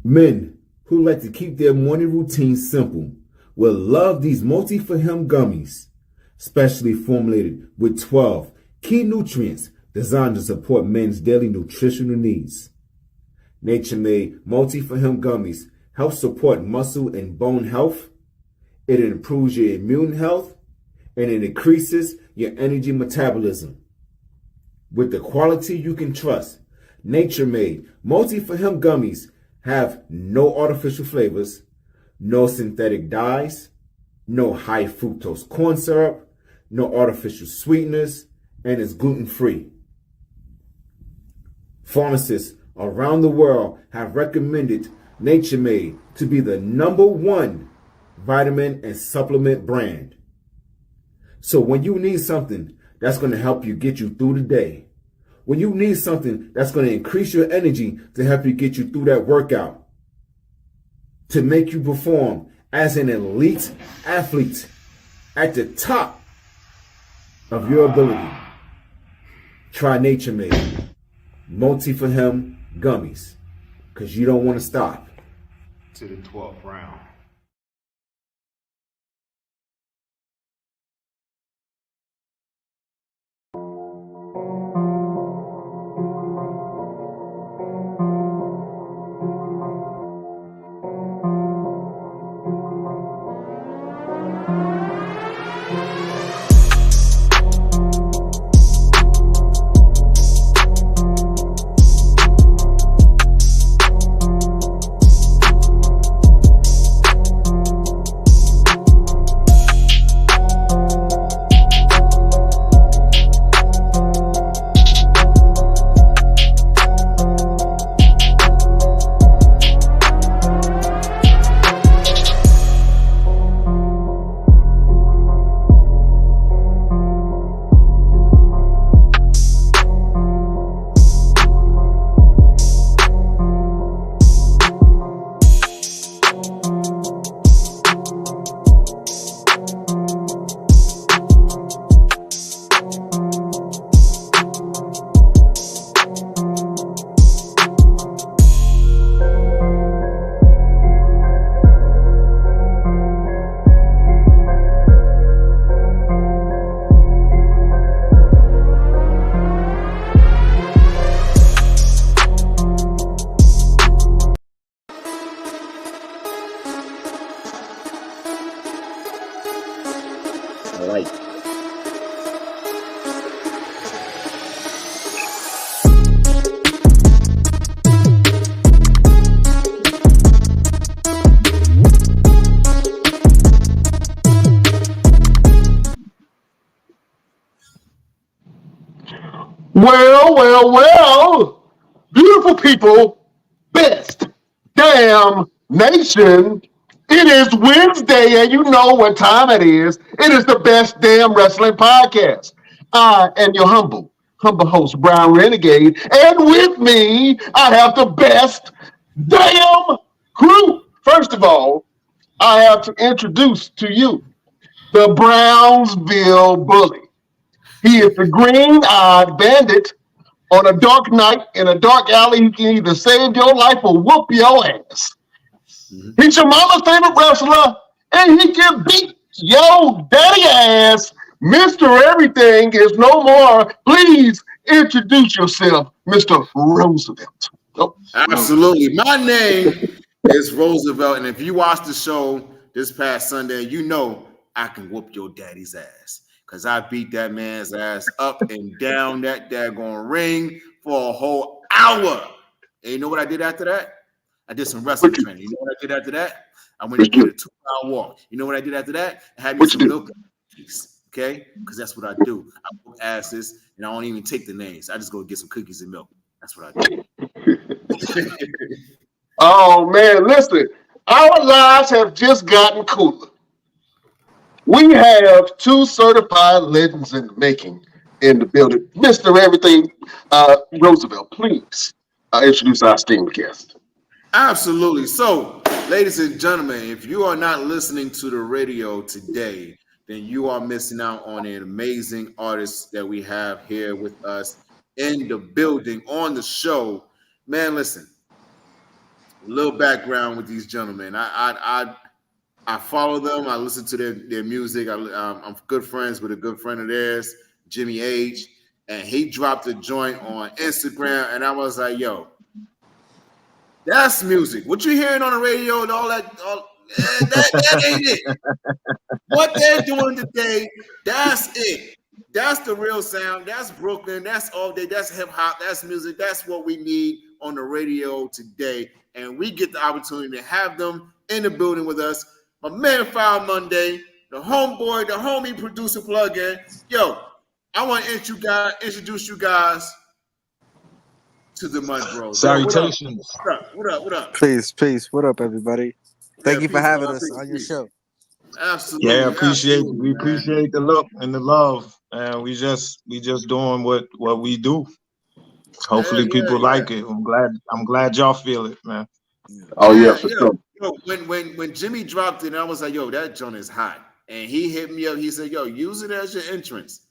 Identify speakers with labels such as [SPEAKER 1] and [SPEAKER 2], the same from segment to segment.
[SPEAKER 1] Men who like to keep their morning routine simple will love these multi-for-him gummies, specially formulated with 12 key nutrients designed to support men's daily nutritional needs. Nature-made multi-for-him gummies help support muscle and bone health. It improves your immune health, and it increases your energy metabolism. With the quality you can trust, nature-made multi-for-him gummies have no artificial flavors, no synthetic dyes, no high fructose corn syrup, no artificial sweeteners, and is gluten-free. Pharmacists around the world have recommended Nature Made to be the #1 vitamin and supplement brand. So when you need something that's going to help you get you through the day, when you need something that's going to increase your energy to help you get you through that workout, to make you perform as an elite athlete at the top of your ability, try Nature Made multi-for-him gummies, because you don't want to stop to the 12th round.
[SPEAKER 2] Well, beautiful people, best damn nation. It is Wednesday, and you know what time it is. It is the Best Damn Wrestling Podcast. I am your humble host, Brown Renegade, and with me, I have the best damn crew. First of all, I have to introduce to you the Brownsville Bully. He is the green-eyed bandit. On a dark night in a dark alley, he can either save your life or whoop your ass. Mm-hmm. He's your mama's favorite wrestler, and he can beat your daddy ass. Mr. Everything is no more. Please introduce yourself, Mr. Roosevelt.
[SPEAKER 1] Oh, absolutely. My name is Roosevelt, and if you watched the show this past Sunday, you know I can whoop your daddy's ass. Because I beat that man's ass up and down that daggone ring for a whole hour. And you know what I did after that? I did some wrestling training. You know what I did after that? I went and did a 2-mile walk. You know what I did after that? I had me some milk cookies, okay? Because that's what I do. I whoop asses, and I don't even take the names. I just go get some cookies and milk. That's what I do.
[SPEAKER 2] Oh, man, listen. Our lives have just gotten cooler. We have 2 certified legends in the making in the building. Mr. Everything, Roosevelt, please introduce our esteemed guest.
[SPEAKER 1] Absolutely. So, ladies and gentlemen, if you are not listening to the radio today, then you are missing out on an amazing artist that we have here with us in the building on the show. Man, listen, little background with these gentlemen. I follow them. I listen to their music. I'm good friends with a good friend of theirs, Jimmy H, and he dropped a joint on Instagram, and I was like, "Yo, that's music. What you hearing on the radio and all that, that ain't it. What they're doing today, that's it. That's the real sound. That's Brooklyn. That's all day. That's hip hop. That's music. That's what we need on the radio today. And we get the opportunity to have them in the building with us. My man, File Monday, the homeboy, the homie producer plug-in. Yo, I want to introduce you guys to the MuddBrothers.
[SPEAKER 3] Salutations.
[SPEAKER 1] What up?
[SPEAKER 4] Peace. What up, everybody? Thank you for having us on your show.
[SPEAKER 1] Absolutely.
[SPEAKER 3] Yeah, appreciate
[SPEAKER 1] absolutely,
[SPEAKER 3] we
[SPEAKER 1] man.
[SPEAKER 3] appreciate the look and the love, and we just doing what we do. Hopefully people like it. I'm glad y'all feel it, man.
[SPEAKER 2] Oh yeah, for sure.
[SPEAKER 1] When Jimmy dropped it, I was like, yo, that joint is hot. And he hit me up. He said, yo, use it as your entrance.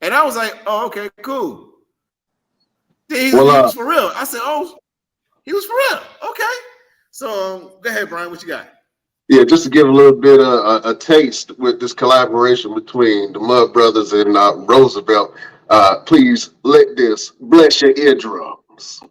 [SPEAKER 1] And I was like, oh, okay, cool. He was for real. I said, oh, he was for real. Okay. So go ahead, Brian. What you got?
[SPEAKER 2] Yeah, just to give a little bit of a taste with this collaboration between the MuddBrothers and Roosevelt. Please let this bless your eardrums.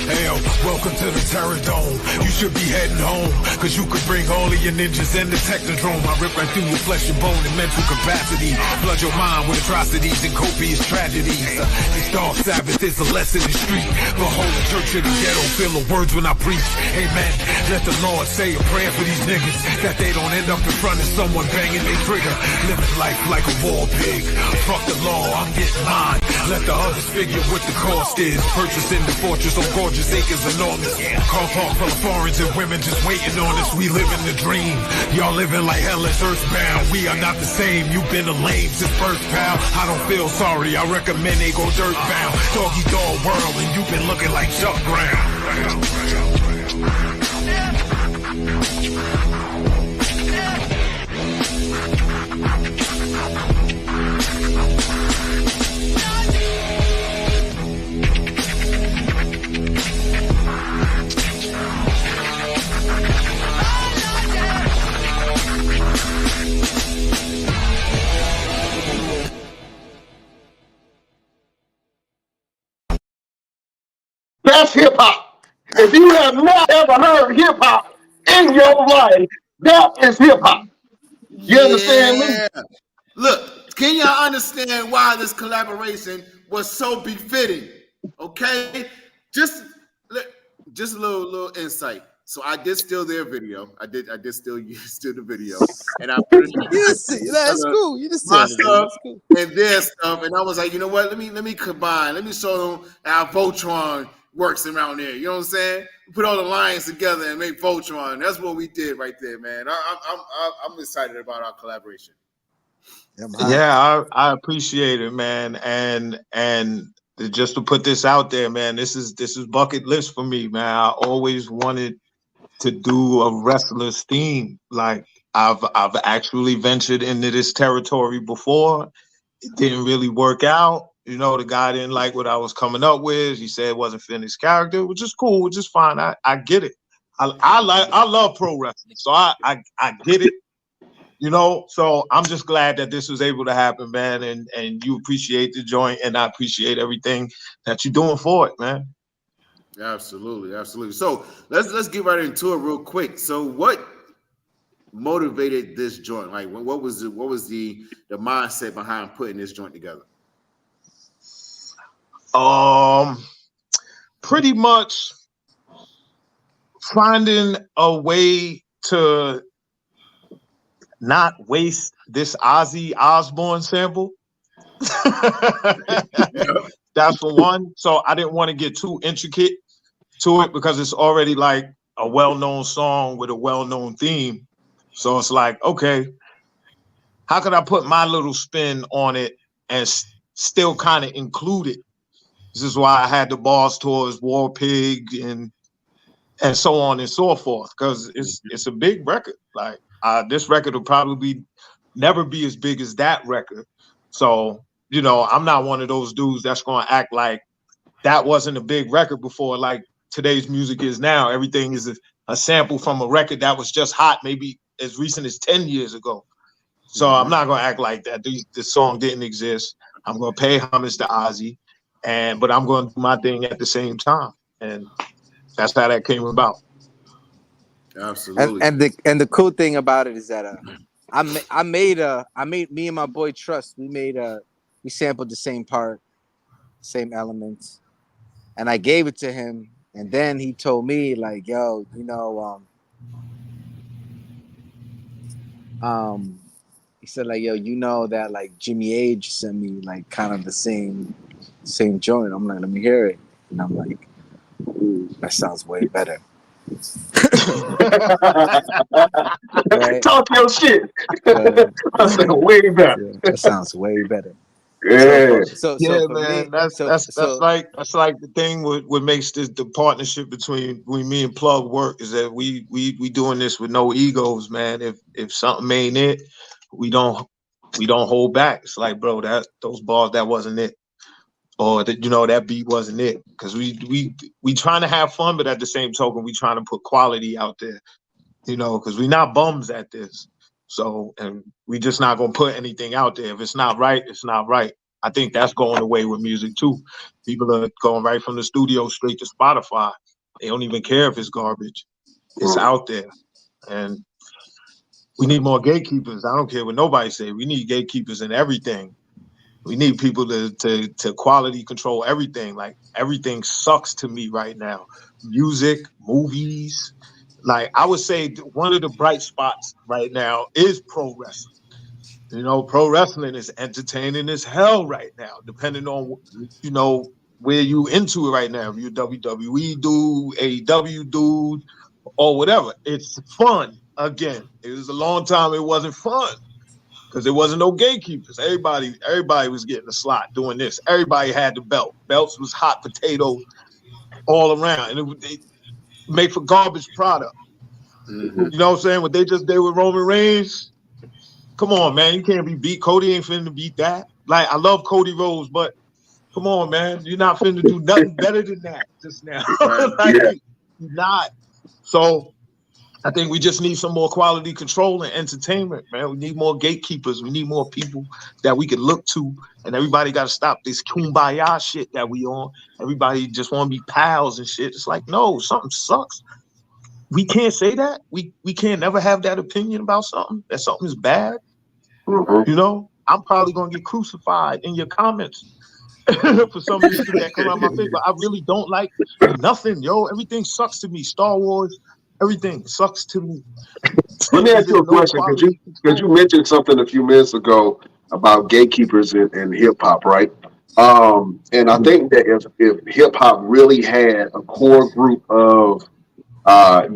[SPEAKER 5] Hell, welcome to the Terror Dome. You should be heading home, cause you could bring all of your ninjas and the Technodrome. I rip right through your flesh and bone and mental capacity. Flood your mind with atrocities and copious tragedies. This dark Sabbath is a lesson in street. The whole church of the ghetto feel the words when I preach. Amen. Let the Lord say a prayer for these niggas, that they don't end up in front of someone banging their trigger. Living life like a war pig. Fuck the law, I'm getting mine. Let the others figure what the cost is. Purchasing the fortress on gorgeous acres enormous. Car park full of foreigners and women just waiting on us. We living the dream. Y'all living like hell is earthbound. We are not the same. You've been a lame since birth, pal. I don't feel sorry. I recommend they go dirtbound. Doggy dog world, and you've been looking like Chuck Brown.
[SPEAKER 2] That's hip hop. If you have not ever heard hip hop in your life, that is hip hop. You understand me?
[SPEAKER 1] Look, can y'all understand why this collaboration was so befitting? Okay, just a little insight. So I did steal their video. I did steal the video, and I put it.
[SPEAKER 4] That's cool. You just
[SPEAKER 1] my
[SPEAKER 4] said it.
[SPEAKER 1] stuff
[SPEAKER 4] That's cool.
[SPEAKER 1] and their stuff, and I was like, you know what? Let me combine. Let me show them how Voltron works around there. You know what I'm saying? Put all the lines together and make Voltron. That's what we did right there, man. I'm excited about our collaboration.
[SPEAKER 3] Yeah, I appreciate it, man. And just to put this out there, man, this is bucket list for me, man. I always wanted to do a wrestler's theme. Like I've actually ventured into this territory before. It didn't really work out. You know, the guy didn't like what I was coming up with. He said it wasn't fitting his character, which is cool, which is fine. I get it. I love pro wrestling, so I get it. You know, so I'm just glad that this was able to happen, man. And you appreciate the joint, and I appreciate everything that you're doing for it, man.
[SPEAKER 1] Absolutely. So let's get right into it real quick. So what motivated this joint? Like what was the mindset behind putting this joint together?
[SPEAKER 3] Pretty much finding a way to not waste this Ozzy Osbourne sample. That's for one. So I didn't want to get too intricate to it because it's already like a well-known song with a well-known theme. So it's like, okay, how could I put my little spin on it and still kind of include it? This is why I had the bars towards War Pig and so on and so forth, because it's a big record. Like this record will probably never be as big as that record. So you know, I'm not one of those dudes that's going to act like that wasn't a big record before, like today's music is now. Everything is a sample from a record that was just hot maybe as recent as 10 years ago. So I'm not going to act like that. The song didn't exist. I'm going to pay homage to Ozzy, but I'm going to do my thing at the same time. And that's how that came about.
[SPEAKER 1] Absolutely.
[SPEAKER 4] And the cool thing about it is that I made me and my boy Trust, we sampled the same part, same elements, and I gave it to him, and then he told me like, yo, you know, he said like, yo, you know that like Jimmy Age sent me like kind of the same joint. I'm like, let me hear it, and I'm like, ooh, that sounds way better. Right?
[SPEAKER 2] Talk your shit. I said way better.
[SPEAKER 4] Yeah, that sounds way better.
[SPEAKER 2] Yeah.
[SPEAKER 4] So
[SPEAKER 3] Yeah,
[SPEAKER 4] for
[SPEAKER 3] man,
[SPEAKER 4] me,
[SPEAKER 3] that's like the thing. What makes the partnership between me and Plug work is that we doing this with no egos, man. If something ain't it, we don't hold back. It's like, bro, those bars, that wasn't it, or that beat wasn't it, because we trying to have fun, but at the same token, we trying to put quality out there, because we're not bums at this. So, and we just not gonna put anything out there. If it's not right, it's not right. I think that's going away with music too. People are going right from the studio straight to Spotify. They don't even care if it's garbage. It's out there. And we need more gatekeepers. I don't care what nobody say. We need gatekeepers in everything. We need people to quality control everything. Like, everything sucks to me right now. Music, movies. Like, I would say one of the bright spots right now is pro wrestling. Pro wrestling is entertaining as hell right now, depending on, where you into it right now. If you're a WWE dude, AEW dude, or whatever. It's fun again. It was a long time it wasn't fun because there wasn't no gatekeepers. Everybody was getting a slot doing this. Everybody had the belt. Belts was hot potato all around. And it made for garbage product. You know what I'm saying? What they just did with Roman Reigns, come on, man. You can't be beat. Cody ain't finna beat that. Like, I love Cody Rhodes, but come on, man. You're not finna do nothing better than that just now. You're not. So I think we just need some more quality control and entertainment, man. We need more gatekeepers. We need more people that we can look to. And everybody got to stop this kumbaya shit that we on. Everybody just want to be pals and shit. It's like, no, something sucks. We can't say that. We can't never have that opinion about something, that something is bad. I'm probably going to get crucified in your comments for some of the shit that come out my face. But I really don't like nothing, yo. Everything sucks to me. Star Wars, everything sucks to me.
[SPEAKER 2] Let me ask you a question, because you mentioned something a few minutes ago about gatekeepers in hip hop, right? And I think that if hip hop really had a core group of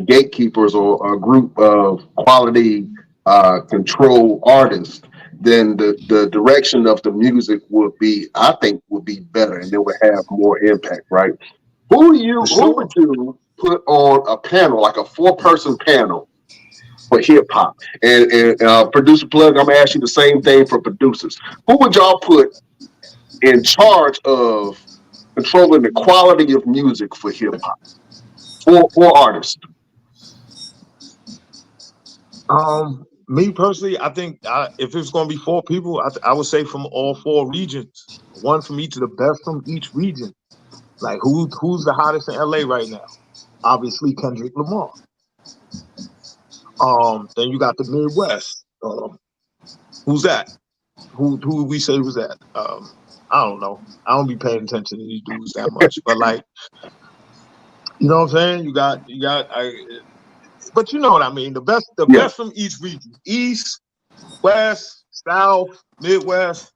[SPEAKER 2] gatekeepers or a group of quality control artists, then the direction of the music would be better, and it would have more impact, right? Who would you put on a panel, like a 4-person panel for hip hop? And producer Plug, I'm gonna ask you the same thing for producers. Who would y'all put in charge of controlling the quality of music for hip hop? For artists.
[SPEAKER 3] Me personally, I think if it's going to be 4 people, I would say from all 4 regions, 1 from each of the best from each region. Like, who's the hottest in LA right now? Obviously Kendrick Lamar. Then you got the Midwest. Who's that? Who we say was that? I don't know. I don't be paying attention to these dudes that much, but like, you know what I'm saying? You got. But you know what I mean. The best from each region: East, West, South, Midwest.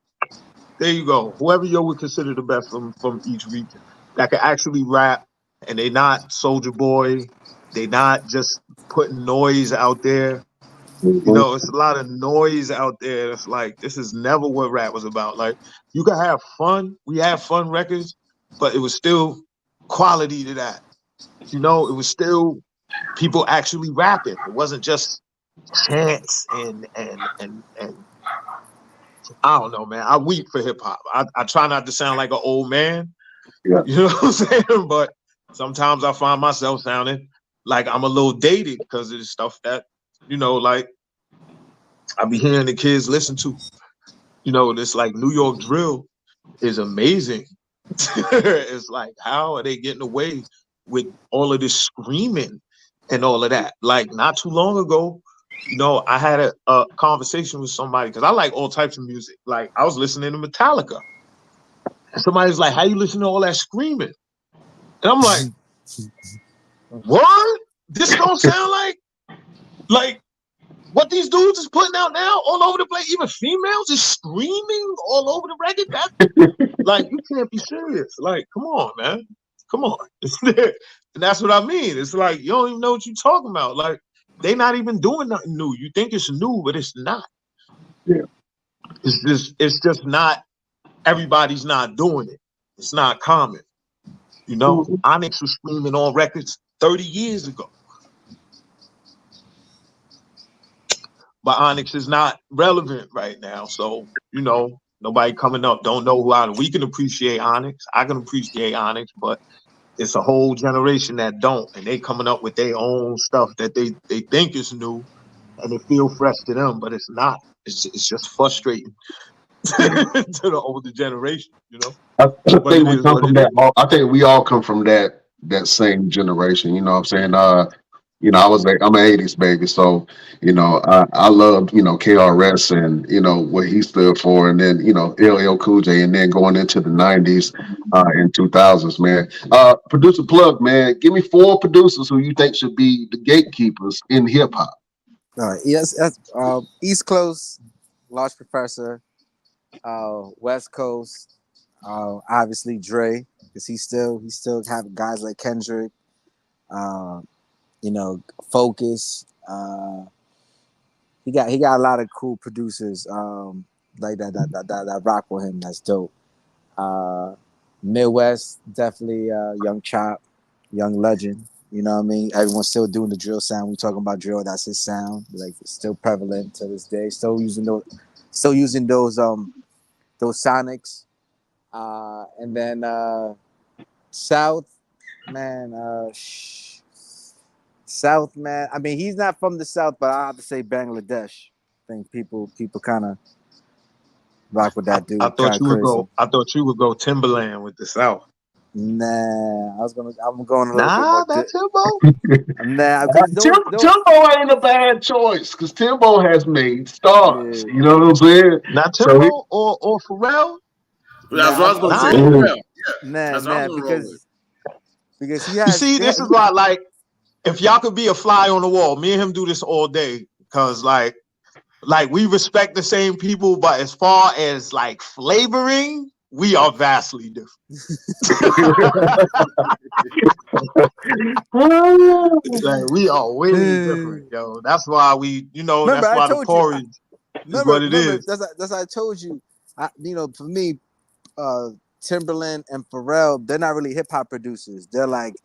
[SPEAKER 3] There you go. Whoever you would consider the best from each region that can actually rap, and they not Soulja Boy. They not just putting noise out there. It's a lot of noise out there. It's like, this is never what rap was about. Like, you can have fun. We have fun records, but it was still quality to that. It was still people actually rapping. It wasn't just chants and I don't know, man. I weep for hip hop. I try not to sound like an old man.
[SPEAKER 2] Yeah.
[SPEAKER 3] You know what I'm saying? But sometimes I find myself sounding like I'm a little dated because of the stuff that, like I be hearing the kids listen to. This like New York drill is amazing. It's like, how are they getting away with all of this screaming and all of that? Like not too long ago, I had a conversation with somebody because I like all types of music. Like I was listening to Metallica. And somebody's like, how you listen to all that screaming? And I'm like, what? This don't sound like what these dudes is putting out now all over the place. Even females is screaming all over the record. That like, you can't be serious. Like, come on, man. Come on. And that's what I mean. It's like, you don't even know what you're talking about. Like, they not even doing nothing new. You think it's new, but it's not.
[SPEAKER 2] Yeah.
[SPEAKER 3] It's just not, everybody's not doing it. It's not common. Onyx was screaming on records 30 years ago. But Onyx is not relevant right now. So, nobody coming up don't know who Onyx. We can appreciate Onyx. I can appreciate Onyx, but it's a whole generation that don't. And they coming up with their own stuff that they think is new and it feel fresh to them, but it's not. It's just frustrating to the older generation,
[SPEAKER 2] I think we come from that. I think we all come from that same generation. You know what I'm saying? I'm an 80s baby, so I loved KRS and what he stood for, and then LL Cool J, and then going into the 90s and 2000s, man. Producer plug, man. Give me 4 producers who you think should be the gatekeepers in hip hop.
[SPEAKER 4] All right, yes, East Coast, Large Professor, West Coast, obviously Dre, because he still have guys like Kendrick, Focus. He got a lot of cool producers like that rock with him. That's dope. Midwest, definitely Young Chop, Young Legend. You know what I mean? Everyone's still doing the drill sound. We talking about drill. That's his sound. Like it's still prevalent to this day. Still using those sonics. And then South, man. South, man. I mean, he's not from the South, but I have to say Bangladesh. I think people kind of rock with that dude.
[SPEAKER 3] I thought you would go Timberland with the South.
[SPEAKER 4] Nah, I'm going a little bit more.
[SPEAKER 3] That Timbo?
[SPEAKER 4] Nah,
[SPEAKER 2] Timbo ain't a bad choice because Timbo has made stars. Yeah. You know what I'm saying?
[SPEAKER 3] Not Timbo or Pharrell?
[SPEAKER 6] That's what I was going to say. Pharrell. Yeah.
[SPEAKER 4] Nah, because he has.
[SPEAKER 3] You see, this is why, like, if y'all could be a fly on the wall, me and him do this all day because, like we respect the same people, but as far as like flavoring, we are vastly different. Like, we are way different, yo. That's why we,
[SPEAKER 4] remember,
[SPEAKER 3] that's why the porridge is what it is.
[SPEAKER 4] That's I told you. For me, Timberland and Pharrell, they're not really hip hop producers. They're like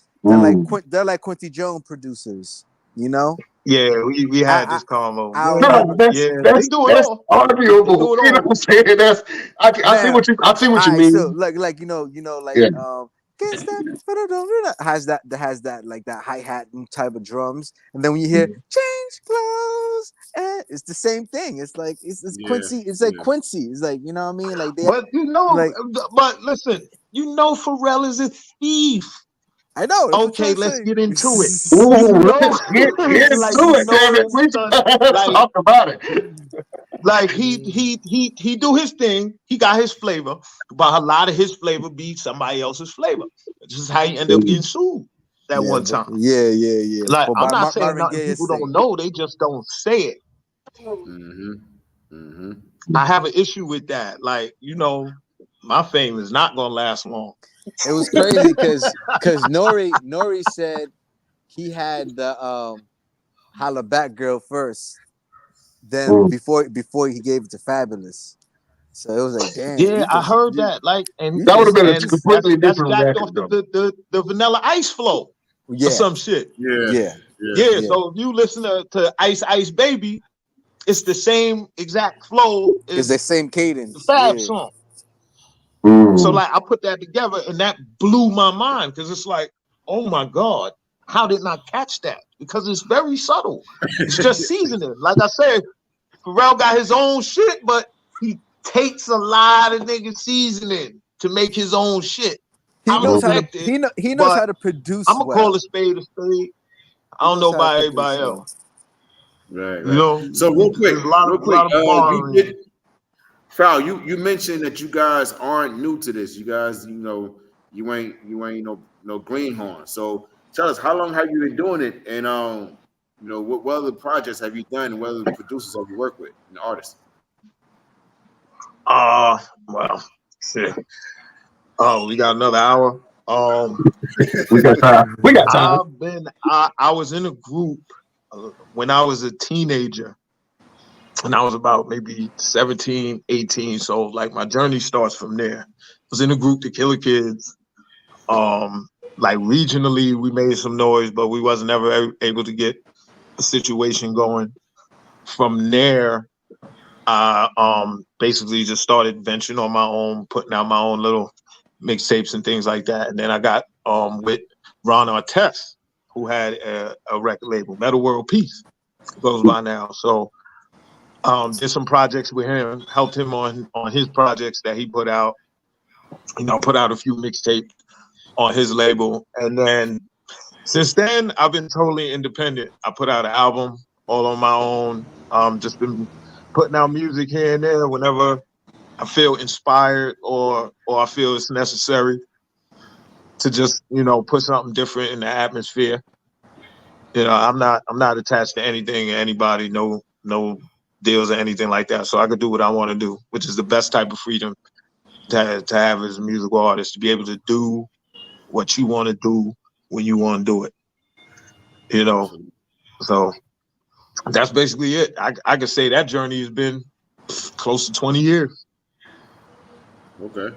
[SPEAKER 4] Quincy Jones producers.
[SPEAKER 3] Yeah, we had this convo.
[SPEAKER 2] That's arguable. You know what I'm saying? I see what you mean.
[SPEAKER 4] So has that like that hi-hat type of drums, and then when you hear change clothes, it's the same thing. It's like it's Quincy. It's like Quincy. It's like, you know what I mean? Like
[SPEAKER 3] but listen, Pharrell is a thief.
[SPEAKER 4] I know.
[SPEAKER 3] Okay, let's get into it.
[SPEAKER 2] Let's get into it, damn it. Let's talk about it.
[SPEAKER 3] Like he do his thing. He got his flavor, but a lot of his flavor be somebody else's flavor. This is how he ended up getting sued that one time.
[SPEAKER 4] Yeah.
[SPEAKER 3] Like, I'm not saying nothing people don't know. They just don't say it. I have an issue with that. Like, my fame is not gonna last long.
[SPEAKER 4] It was crazy because Nori said he had the Holla Back Girl first, then before he gave it to Fabulous. So it was like, damn.
[SPEAKER 3] Yeah, I heard that. Like, and
[SPEAKER 2] that would have been a completely different record,
[SPEAKER 3] off the Vanilla Ice flow or some shit.
[SPEAKER 6] Yeah.
[SPEAKER 3] So if you listen to Ice Ice Baby, it's the same exact flow
[SPEAKER 4] It's the
[SPEAKER 3] as
[SPEAKER 4] same
[SPEAKER 3] the
[SPEAKER 4] cadence.
[SPEAKER 3] Fab
[SPEAKER 4] Yeah.
[SPEAKER 3] song. So
[SPEAKER 2] Mm.
[SPEAKER 3] like I put that together and that blew my mind because it's like, oh my God, how did not catch that? Because it's very subtle. It's just seasoning. Like I said, Pharrell got his own shit, but he takes a lot of nigga seasoning to make his own shit.
[SPEAKER 4] He
[SPEAKER 3] I
[SPEAKER 4] knows how to
[SPEAKER 3] respect it,
[SPEAKER 4] he knows
[SPEAKER 3] but
[SPEAKER 4] how to produce
[SPEAKER 3] I'm gonna call
[SPEAKER 4] well.
[SPEAKER 3] a spade a spade. I
[SPEAKER 4] He
[SPEAKER 3] don't
[SPEAKER 4] knows
[SPEAKER 3] know
[SPEAKER 4] how to
[SPEAKER 3] about
[SPEAKER 4] produce
[SPEAKER 3] everybody
[SPEAKER 4] well.
[SPEAKER 3] else.
[SPEAKER 1] Right,
[SPEAKER 3] You
[SPEAKER 1] right.
[SPEAKER 3] know,
[SPEAKER 1] So
[SPEAKER 3] there's a
[SPEAKER 1] real quick,
[SPEAKER 3] lot of
[SPEAKER 1] you
[SPEAKER 3] borrowing.
[SPEAKER 1] did, Foul, you mentioned that you guys aren't new to this. You guys, you ain't no greenhorn. So tell us, how long have you been doing it, and what other projects have you done, and what other producers have you worked with, and artists?
[SPEAKER 3] Well, shit. Oh, we got another hour.
[SPEAKER 2] We got time. We got time.
[SPEAKER 3] I was in a group when I was a teenager, and I was about maybe 17, 18. So like my journey starts from there. I was in a group, the Killer Kids. Like regionally, we made some noise, but we wasn't ever able to get a situation going. From there, I basically just started venturing on my own, putting out my own little mixtapes and things like that. And then I got with Ron Artest, who had a record label, Metal World Peace, goes by now. So did some projects with him, helped him on his projects that he put out. Put out a few mixtapes on his label. And then since then, I've been totally independent. I put out an album all on my own. Just been putting out music here and there whenever I feel inspired or I feel it's necessary to just, put something different in the atmosphere. I'm not attached to anything or anybody, no deals or anything like that. So I could do what I want to do, which is the best type of freedom to have as a musical artist, to be able to do what you want to do when you want to do it. So that's basically it. I could say that journey has been close to 20 years.
[SPEAKER 1] Okay.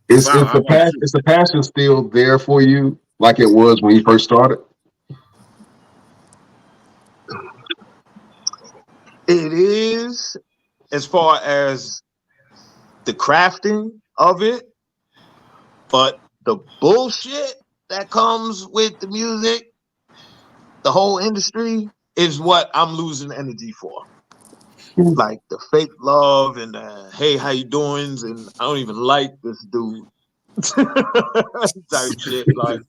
[SPEAKER 2] Is
[SPEAKER 1] Wow, how about you?
[SPEAKER 2] the passion still there for you like it was when you first started?
[SPEAKER 3] It is, as far as the crafting of it, but the bullshit that comes with the music, the whole industry, is what I'm losing energy for. Like the fake love and hey, how you doings, and I don't even like this dude type shit. Like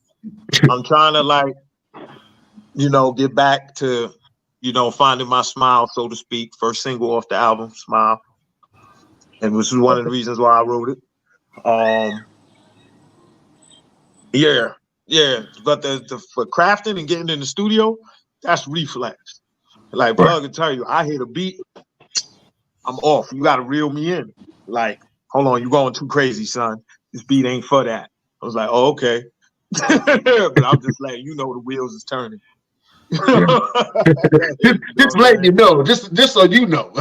[SPEAKER 3] I'm trying to get back to finding my smile, so to speak. First single off the album, Smile, and which is one of the reasons why I wrote it. Yeah, but for crafting and getting in the studio, that's reflex. Like Plug can tell you, I hit a beat, I'm off. You got to reel me in. Like, hold on, you going too crazy, son. This beat ain't for that. I was like, oh, okay. But I'm just letting you know the wheels is turning.
[SPEAKER 2] Just letting you know, just so you know.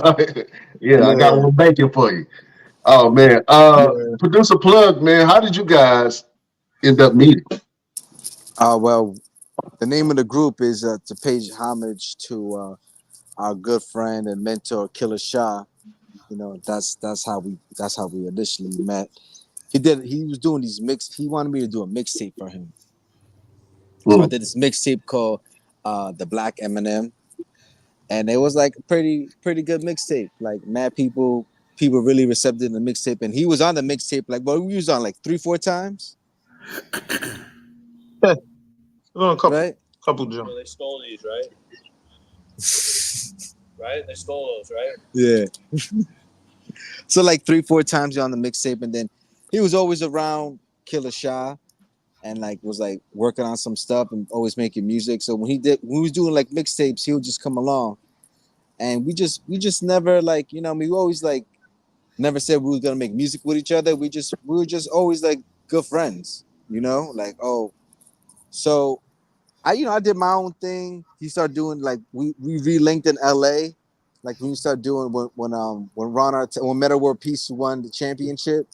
[SPEAKER 2] Yeah, I got one banking for you. Oh man, Producer Plug, man, how did you guys end up meeting?
[SPEAKER 4] Well, the name of the group is to pay homage to our good friend and mentor Killer Shah. That's how we initially met. He was doing these he wanted me to do a mixtape for him. So I did this mixtape called The Black Eminem. And it was like a pretty good mixtape. Like mad people really receptive in the mixtape. And he was on the mixtape, like we was on like 3-4 times.
[SPEAKER 3] Couple jumps.
[SPEAKER 7] Well, they stole these, right? Right? They stole those, right?
[SPEAKER 4] Yeah. So like 3-4 times on the mixtape, and then he was always around Killer Shah and like was like working on some stuff and always making music. So when we was doing like mixtapes, he would just come along. And we just never like, we always like never said we were gonna make music with each other. We were just always like good friends, like, oh. So I did my own thing. He started doing like we relinked in LA. Like when we started doing when Metal World Peace won the championship.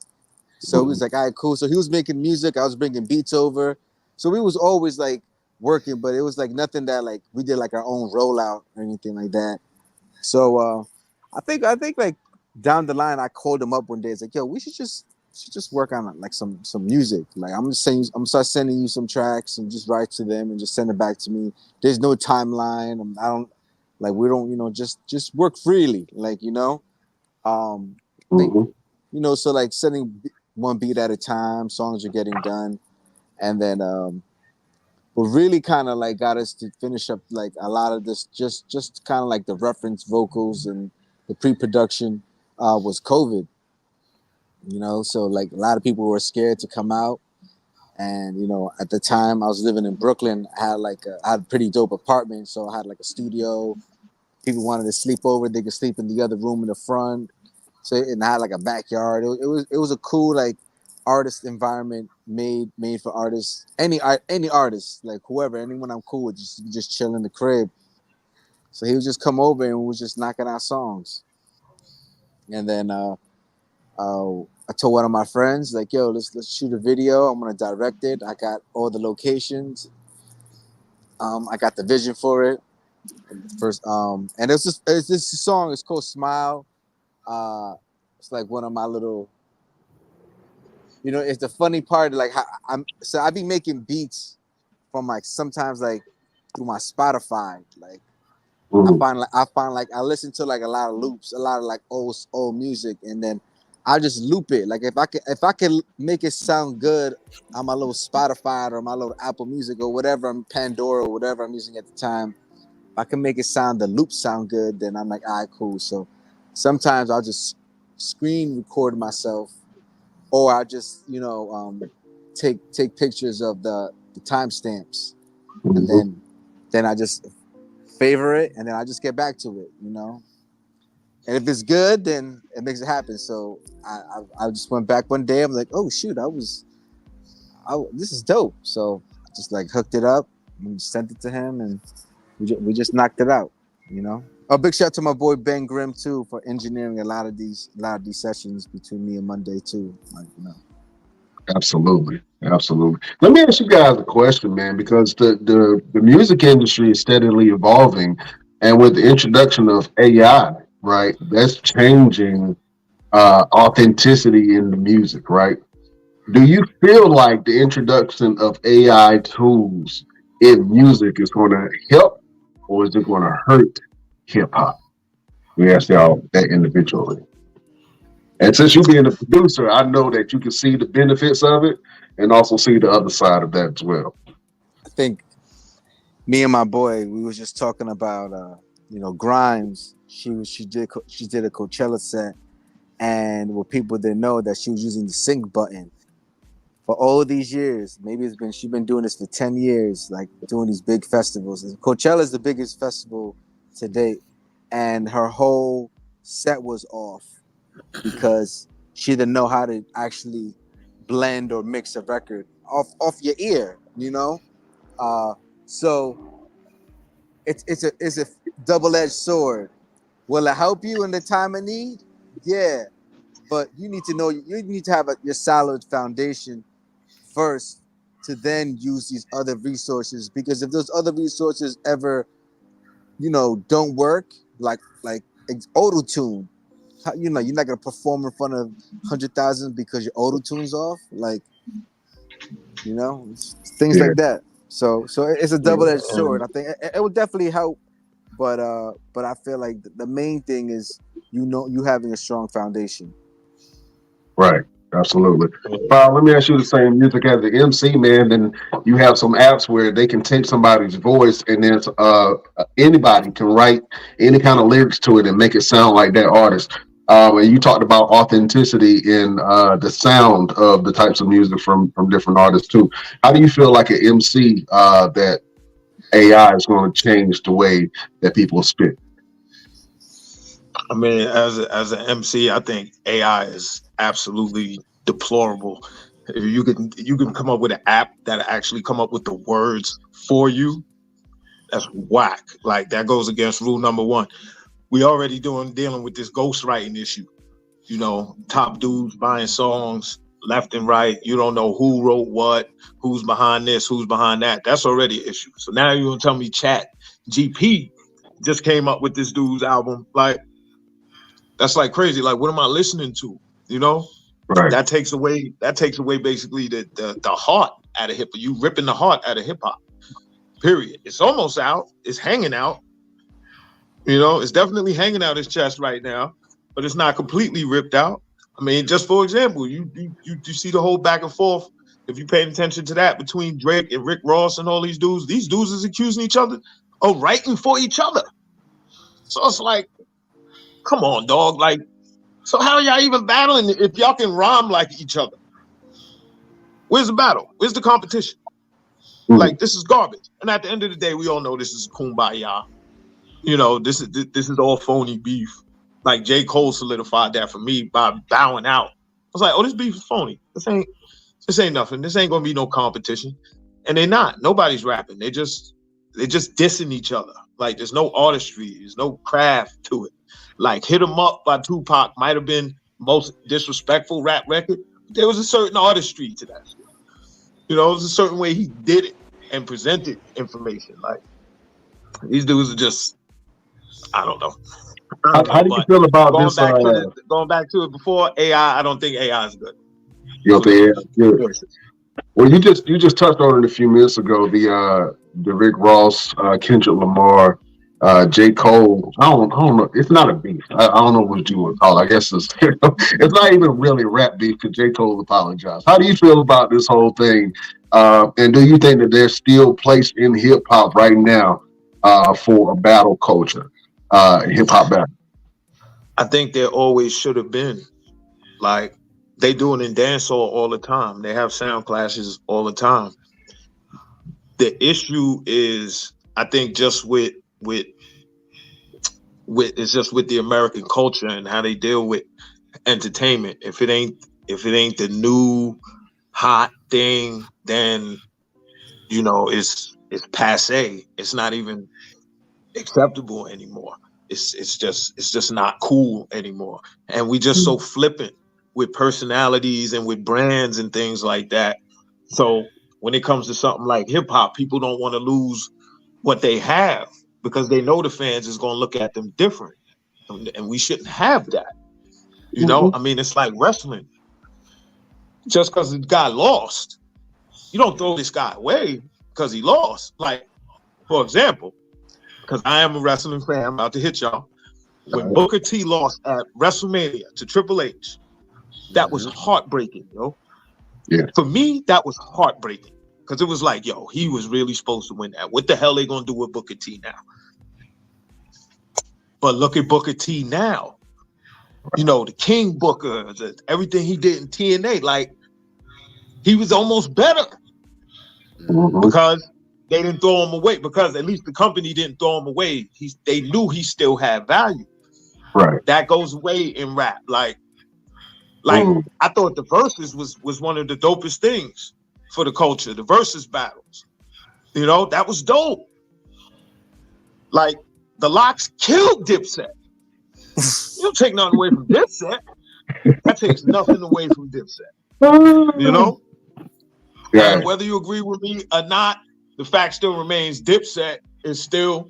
[SPEAKER 4] So he was like, all right, cool. So he was making music, I was bringing beats over. So we was always like working, but it was like nothing that like we did like our own rollout or anything like that. So I think like down the line, I called him up one day. It's like, yo, we should just work on like some music. Like I'm gonna start sending you some tracks and just write to them and just send it back to me. There's no timeline. I don't like we don't just work freely. Like like so like sending one beat at a time. Songs are getting done, and then what really kind of like got us to finish up like a lot of this just kind of like the reference vocals and the pre-production was COVID. So like a lot of people were scared to come out, and at the time I was living in Brooklyn. I had a pretty dope apartment, so I had like a studio. People wanted to sleep over, they could sleep in the other room in the front. So and I had like a backyard. It was a cool like artist environment made for artists. Any artist, like whoever, anyone I'm cool with, just chill in the crib. So he would just come over and we was just knocking out songs. And then I told one of my friends, like, yo, let's shoot a video. I'm gonna direct it. I got all the locations. I got the vision for it. First, and it's this song. It's called Smile. It's like one of my little. It's the funny part. Like I be making beats from like sometimes like through my Spotify. Like I find like I listen to like a lot of loops, a lot of like old music, and then I just loop it. Like if I can make it sound good on my little Spotify or my little Apple Music or whatever, Pandora or whatever I'm using at the time, if I can make it the loop sound good, then I'm like, all right, cool. So sometimes I'll just screen record myself, or I just take pictures of the timestamps, and then I just favor it, and then I just get back to it, And if it's good, then it makes it happen. So I just went back one day. I'm like, oh shoot, this is dope. So I just like hooked it up and sent it to him, and we just knocked it out. A big shout out to my boy Ben Grimm too for engineering a lot of these sessions between me and Monday too.
[SPEAKER 2] Absolutely. Let me ask you guys a question, man, because the music industry is steadily evolving, and with the introduction of AI, right, that's changing authenticity in the music, right? Do you feel like the introduction of AI tools in music is going to help, or is it going to hurt hip hop? We ask y'all that individually. And since you being a producer, I know that you can see the benefits of it and also see the other side of that as well.
[SPEAKER 4] I think me and my boy, we was just talking about, Grimes. She did a Coachella set, and what people didn't know that she was using the sync button for all these years. Maybe she's been doing this for 10 years, like doing these big festivals. And Coachella is the biggest festival to date, and her whole set was off because she didn't know how to actually blend or mix a record off your ear, so it's a double-edged sword. Will it help you in the time of need? Yeah, but you need to know, you need to have your solid foundation first to then use these other resources, because if those other resources ever don't work, like auto-tune, you're not gonna perform in front of 100,000 because your auto-tune's off, things like that. So it's a double-edged sword. I think it would definitely help, but I feel like the main thing is you having a strong foundation.
[SPEAKER 2] Right. Absolutely. Let me ask you the same music as the MC, man. Then you have some apps where they can take somebody's voice, and then anybody can write any kind of lyrics to it and make it sound like that artist. And you talked about authenticity in the sound of the types of music from different artists too. How do you feel like an MC that AI is going to change the way that people spit?
[SPEAKER 3] I mean, as an MC, I think AI is absolutely deplorable. If you can come up with an app that actually come up with the words for you, that's whack. Like that goes against rule number one. We already dealing with this ghostwriting issue. Top dudes buying songs left and right. You don't know who wrote what, who's behind this, who's behind that. That's already an issue. So now you're gonna tell me Chat GP just came up with this dude's album. Like, that's like crazy. Like, what am I listening to? You know,
[SPEAKER 2] Right.
[SPEAKER 3] That takes away basically the heart out of hip hop. You ripping the heart out of hip hop. Period. It's almost out. It's hanging out. You know, it's definitely hanging out his chest right now, but it's not completely ripped out. I mean, just for example, you see the whole back and forth. If you paid attention to that between Drake and Rick Ross and all these dudes is accusing each other of writing for each other. So it's like, come on, dog. Like, so how are y'all even battling if y'all can rhyme like each other? Where's the battle? Where's the competition? Like, this is garbage. And at the end of the day, we all know this is kumbaya. You know, this is all phony beef. Like, J. Cole solidified that for me by bowing out. I was like, oh, this beef is phony. This ain't nothing. This ain't gonna be no competition. And they're not. Nobody's rapping. They're just dissing each other. Like, there's no artistry. There's no craft to it. Like, Hit 'Em Up by Tupac might have been most disrespectful rap record. There was a certain artistry to that shit. You know, it was a certain way he did it and presented information. Like, these dudes are just, I don't know.
[SPEAKER 2] How do you feel about this?
[SPEAKER 3] Going back to it before, AI, I don't think AI is good.
[SPEAKER 2] You don't think AI is good? Well, you just touched on it a few minutes ago. The Rick Ross, Kendrick Lamar, J. Cole. I don't know. It's not a beef. I don't know what you would call it. I guess it's not even really rap beef because J. Cole apologized. How do you feel about this whole thing? And do you think that there's still place in hip hop right now for a battle culture, hip hop battle?
[SPEAKER 3] I think there always should have been. Like, they do it in dancehall all the time. They have sound clashes all the time. The issue is, I think, just with it's just with the American culture and how they deal with entertainment. If it ain't the new hot thing, then you know it's passé. It's not even acceptable anymore. It's just not cool anymore. And we just so flippant with personalities and with brands and things like that. So when it comes to something like hip hop, people don't want to lose what they have because they know the fans is going to look at them different. And we shouldn't have that. You know, I mean, it's like wrestling. Just because the guy lost, you don't throw this guy away because he lost. Like, for example, because I am a wrestling fan, I'm about to hit y'all. When Booker T lost at WrestleMania to Triple H, that was heartbreaking, yo.
[SPEAKER 2] Yeah.
[SPEAKER 3] For me, that was heartbreaking because it was like, yo, he was really supposed to win that. What the hell they gonna do with Booker T now? But look at Booker T now. You know, the King Booker, everything he did in TNA, like, he was almost better because they didn't throw him away, because at least the company didn't throw him away. They knew he still had value.
[SPEAKER 2] Right.
[SPEAKER 3] That goes away in rap. Like I thought the verses was one of the dopest things for the culture. The versus battles, you know, that was dope. Like, the Locks killed Dipset. You don't take nothing away from Dipset. That takes nothing away from Dipset. You know?
[SPEAKER 2] Yeah.
[SPEAKER 3] And whether you agree with me or not, the fact still remains Dipset is still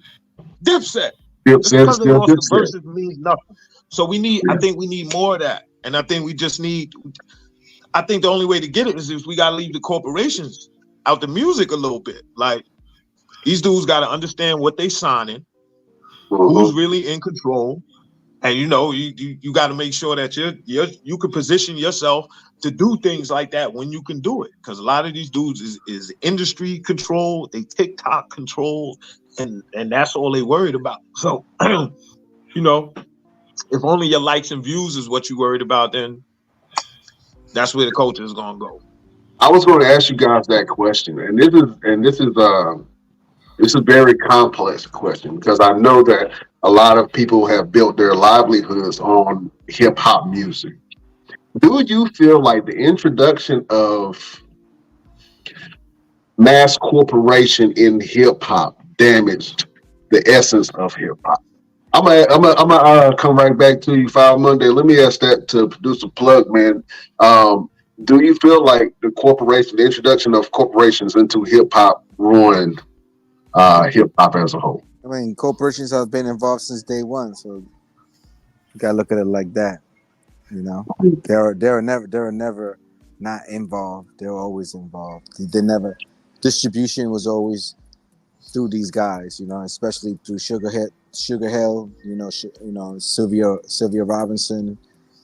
[SPEAKER 3] Dipset.
[SPEAKER 2] Dipset is still Dipset.
[SPEAKER 3] Versus means nothing. So I think we need more of that. And I think I think the only way to get it is we got to leave the corporations out the music a little bit. Like, these dudes got to understand what they signing, who's really in control. And, you know, you got to make sure that you can position yourself to do things like that when you can do it. Because a lot of these dudes is industry control, they TikTok control, and that's all they worried about. So, you know, if only your likes and views is what you worried about, then that's where the culture is going to go.
[SPEAKER 2] I was going to ask you guys that question, and this is a very complex question, because I know that a lot of people have built their livelihoods on hip hop music. Do you feel like the introduction of mass corporation in hip hop damaged the essence of hip hop? I'm gonna come right back to you, File Monday. Let me ask that to producer Plug, man. Do you feel like the introduction of corporations into hip hop ruined hip hop as a whole?
[SPEAKER 4] I mean, corporations have been involved since day one, so you gotta look at it like that. You know, they're never not involved. They're always involved. They never distribution was always through these guys. You know, especially through Sugar Hill. You know, Sylvia Robinson,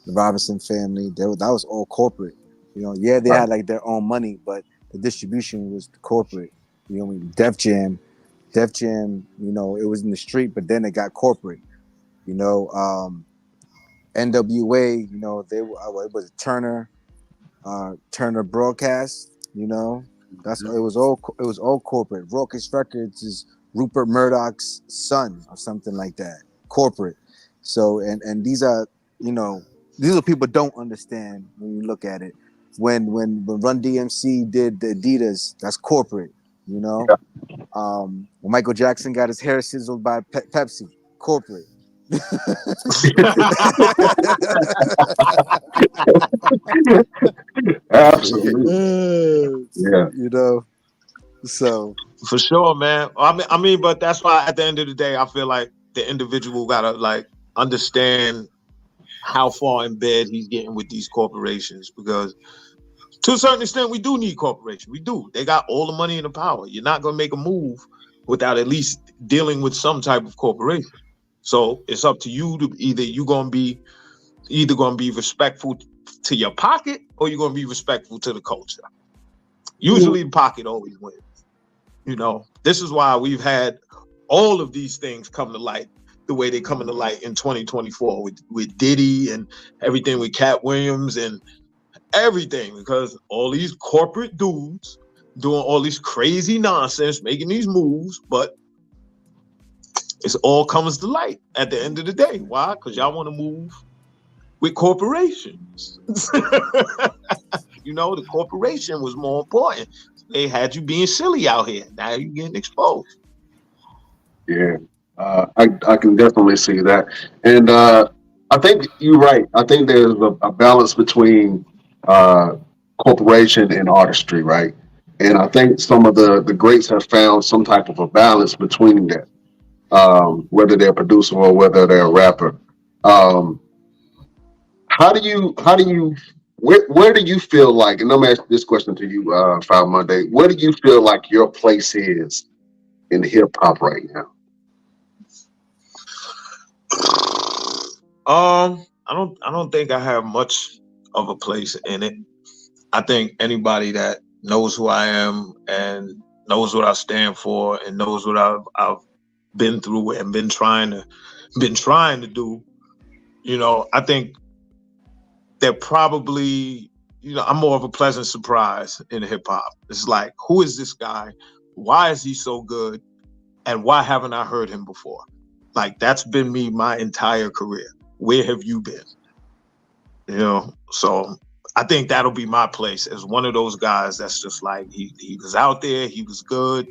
[SPEAKER 4] the Robinson family. That was all corporate. You know, yeah, they had like their own money, but the distribution was corporate. You know what I mean? Def Jam, you know, it was in the street, but then it got corporate. You know, NWA, you know, it was Turner Broadcast, you know. It was all corporate. Raucous Records is Rupert Murdoch's son or something like that. Corporate. So and these are, you know, these are people don't understand when you look at it. When Run DMC did the Adidas, that's corporate, you know.
[SPEAKER 2] Yeah.
[SPEAKER 4] When Michael Jackson got his hair sizzled by Pepsi, corporate.
[SPEAKER 2] Absolutely. Yeah.
[SPEAKER 4] You know, so
[SPEAKER 3] For sure, man. I mean, but that's why at the end of the day, I feel like the individual gotta like understand how far in bed he's getting with these corporations, because to a certain extent, we do need corporations. We do. They got all the money and the power. You're not gonna make a move without at least dealing with some type of corporation. So it's up to you to either gonna be respectful to your pocket, or you're gonna be respectful to the culture. Usually the pocket always wins. You know, this is why we've had all of these things come to light the way they come into light in 2024 with Diddy and everything, with Cat Williams and everything, because all these corporate dudes doing all this crazy nonsense, making these moves, but it all comes to light at the end of the day. Why? Because y'all want to move with corporations. You know, the corporation was more important. They had you being silly out here. Now you're getting exposed.
[SPEAKER 2] Yeah, I can definitely see that. And I think you're right. I think there's a balance between corporation and artistry, right? And I think some of the greats have found some type of a balance between that, whether they're a producer or whether they're a rapper. Where do you feel like, and I'm asking this question to you, Five Monday, where do you feel like your place is in hip hop right now?
[SPEAKER 3] I don't think I have much of a place in it. I think anybody that knows who I am and knows what I stand for and knows what I've been through and been trying to do, you know, I think they're probably, you know, I'm more of a pleasant surprise in hip hop. It's like, who is this guy? Why is he so good? And why haven't I heard him before? Like, that's been me my entire career. Where have you been? You know, so I think that'll be my place as one of those guys that's just like, he was out there, he was good,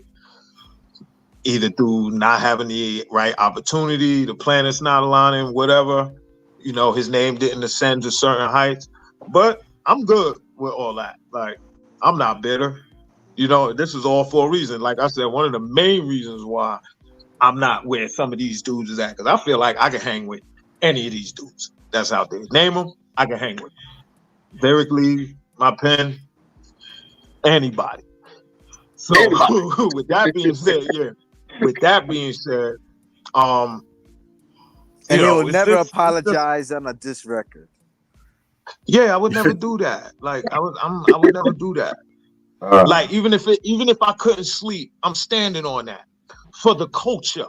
[SPEAKER 3] either through not having the right opportunity, the planets not aligning, whatever. You know, his name didn't ascend to certain heights, but I'm good with all that. Like, I'm not bitter. You know, this is all for a reason. Like I said, one of the main reasons why I'm not where some of these dudes is at, because I feel like I can hang with any of these dudes that's out there. Name them, I can hang with. Lyrically, my pen, anybody. So with that being said,
[SPEAKER 4] and he will never apologize on a diss record.
[SPEAKER 3] Yeah, I would never do that. Like I would never do that. Like even if I couldn't sleep, I'm standing on that for the culture,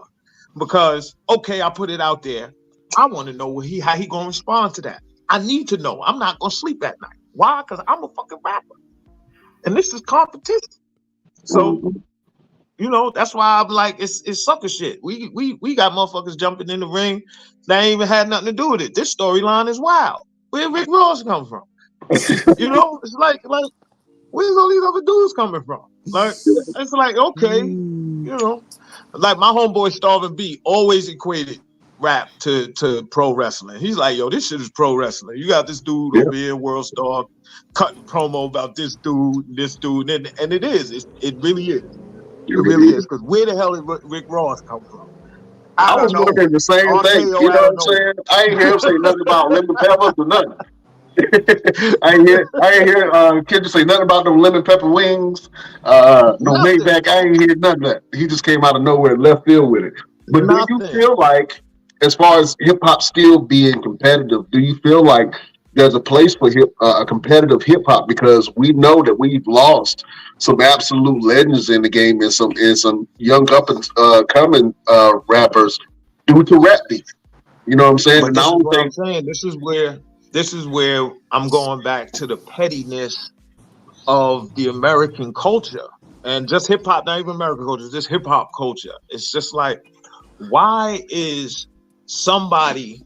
[SPEAKER 3] because okay, I put it out there. I want to know how he gonna respond to that. I need to know. I'm not gonna sleep at night. Why? Because I'm a fucking rapper, and this is competition. So. You know, that's why I'm like, it's sucker shit. We got motherfuckers jumping in the ring that ain't even had nothing to do with it. This storyline is wild. Where Rick Ross come from? You know, it's like where's all these other dudes coming from? Like, it's like, okay, you know, like my homeboy Starvin B always equated rap to pro wrestling. He's like, yo, this shit is pro wrestling. You got this dude over here, World Star, cutting promo about this dude, and it is. It really is. It really is, because where the hell did Rick Ross come from?
[SPEAKER 2] I
[SPEAKER 3] don't
[SPEAKER 2] was
[SPEAKER 3] know.
[SPEAKER 2] wondering the same thing.
[SPEAKER 3] RKO,
[SPEAKER 2] You know
[SPEAKER 3] I
[SPEAKER 2] what
[SPEAKER 3] don't
[SPEAKER 2] I'm
[SPEAKER 3] know.
[SPEAKER 2] saying? I ain't hear him say nothing about lemon peppers or nothing. I ain't hear Kendrick say nothing about them lemon pepper wings. No
[SPEAKER 3] Nothing,
[SPEAKER 2] Maybach. I
[SPEAKER 3] bro.
[SPEAKER 2] ain't hear none of that. He just came out of nowhere, left field with it. But do you
[SPEAKER 3] Nothing.
[SPEAKER 2] feel like, as far as hip hop still being competitive, do you feel like there's a place for a competitive hip hop? Because we know that we've lost some absolute legends in the game and some young up and coming rappers due to rap beef. You know what I'm saying?
[SPEAKER 3] But
[SPEAKER 2] And I
[SPEAKER 3] this is
[SPEAKER 2] don't
[SPEAKER 3] what I'm
[SPEAKER 2] think.
[SPEAKER 3] saying. This is where I'm going back to the pettiness of the American culture and just hip hop, not even American culture, just hip hop culture. It's just like, why is somebody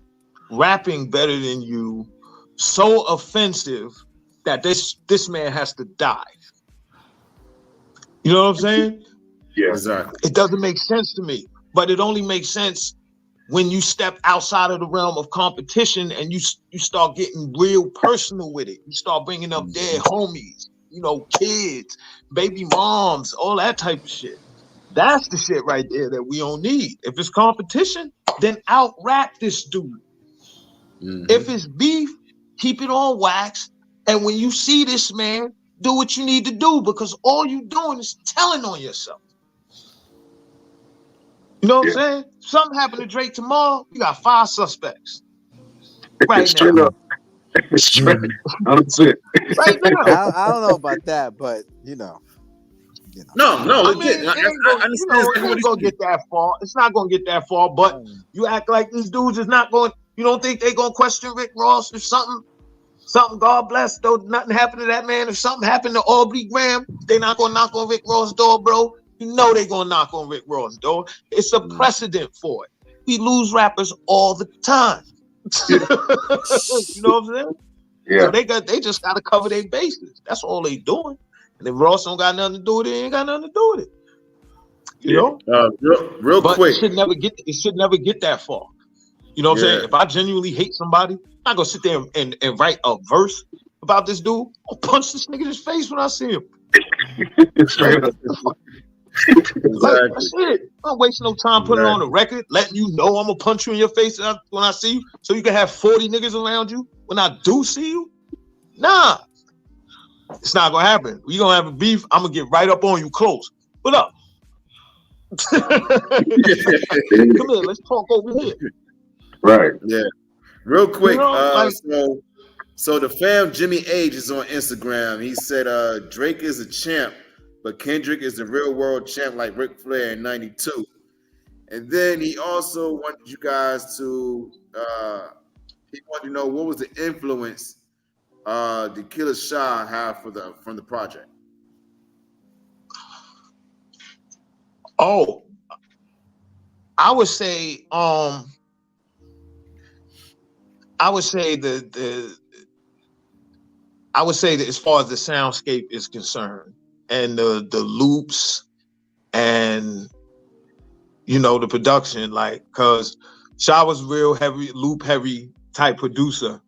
[SPEAKER 3] rapping better than you so offensive that this man has to die? You know what I'm saying?
[SPEAKER 2] Yeah.
[SPEAKER 1] Exactly.
[SPEAKER 3] It doesn't make sense to me, but it only makes sense when you step outside of the realm of competition and you start getting real personal with it. You start bringing up dead homies, you know, kids, baby moms, all that type of shit. That's the shit right there that we don't need. If it's competition, then out rap this dude. If it's beef, keep it on wax. And when you see this man, do what you need to do, because all you doing is telling on yourself. You know what I'm saying? Something happened to Drake tomorrow, you got 5 suspects. Right
[SPEAKER 2] Straight
[SPEAKER 3] now.
[SPEAKER 2] up. Straight 100%.
[SPEAKER 3] Right now.
[SPEAKER 4] I don't know about that, but you know.
[SPEAKER 1] No,
[SPEAKER 3] I
[SPEAKER 1] legit.
[SPEAKER 3] mean,
[SPEAKER 1] I
[SPEAKER 3] it ain't gonna get that far. It's not gonna get that far, but you act like these dudes is not going, you don't think they gonna question Rick Ross if something, God bless, though nothing happened to that man. If something happened to Aubrey Graham, they not gonna knock on Rick Ross' door, bro. You know they gonna knock on Rick Ross' door. It's a precedent for it. We lose rappers all the time. You know what I'm saying?
[SPEAKER 2] Yeah.
[SPEAKER 3] So they just gotta cover their bases. That's all they doing. And if Ross don't got nothing to do with it, he ain't got nothing to do with it. You know?
[SPEAKER 1] Real
[SPEAKER 3] but
[SPEAKER 1] quick.
[SPEAKER 3] It should never get that far. You know what I'm saying? If I genuinely hate somebody, I'm not gonna sit there and write a verse about this dude. I'll punch this nigga in his face when I see him.
[SPEAKER 2] Straight up.
[SPEAKER 3] Like, that's it. I'm not wasting no time putting it on the record, letting you know I'm gonna punch you in your face when I see you, so you can have 40 niggas around you when I do see you. Nah, it's not gonna happen. We gonna have a beef. I'm gonna get right up on you close. What up? Come here, let's talk over here.
[SPEAKER 2] Right.
[SPEAKER 1] Yeah. Real quick.
[SPEAKER 3] You know,
[SPEAKER 1] So the fam Jimmy Age is on Instagram. He said Drake is a champ, but Kendrick is the real world champ like Ric Flair in '92. And then he also wanted you guys to he wanted to know what was the influence the Killer Shah have from the project.
[SPEAKER 3] Oh, I would say that as far as the soundscape is concerned, and the loops, and you know, the production, like, cause Shah was real heavy, loop heavy type producer.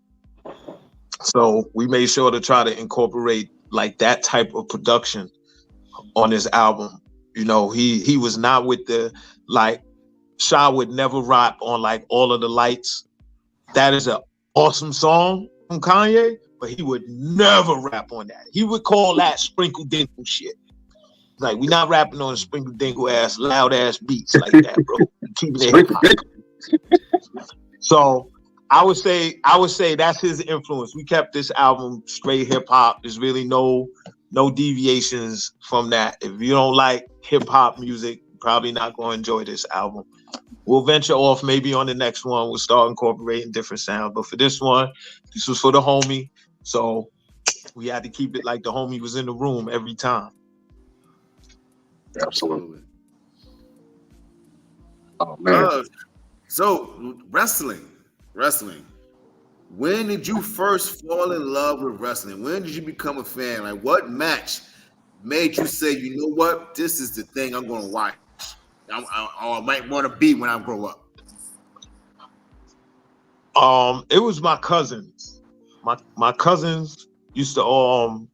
[SPEAKER 3] So we made sure to try to incorporate like that type of production on this album. You know, he was not with the, like, Shah would never rap on like All of the Lights. That is an awesome song from Kanye, but he would never rap on that. He would call that sprinkle dinkle shit. Like, we not rapping on sprinkle dinkle ass, loud ass beats like that, bro. Keeping it hip hop. So I would say that's his influence. We kept this album straight hip hop. There's really no deviations from that. If you don't like hip hop music, you're probably not going to enjoy this album. We'll venture off maybe on the next one. We'll start incorporating different sounds. But for this one, this was for the homie. So we had to keep it like the homie was in the room every time.
[SPEAKER 2] Absolutely. Oh man.
[SPEAKER 1] So wrestling. When did you first fall in love with wrestling? When did you become a fan? Like, what match made you say, you know what, this is the thing I'm going to watch? I might want to be when I grow up.
[SPEAKER 3] It was my cousins. My cousins used to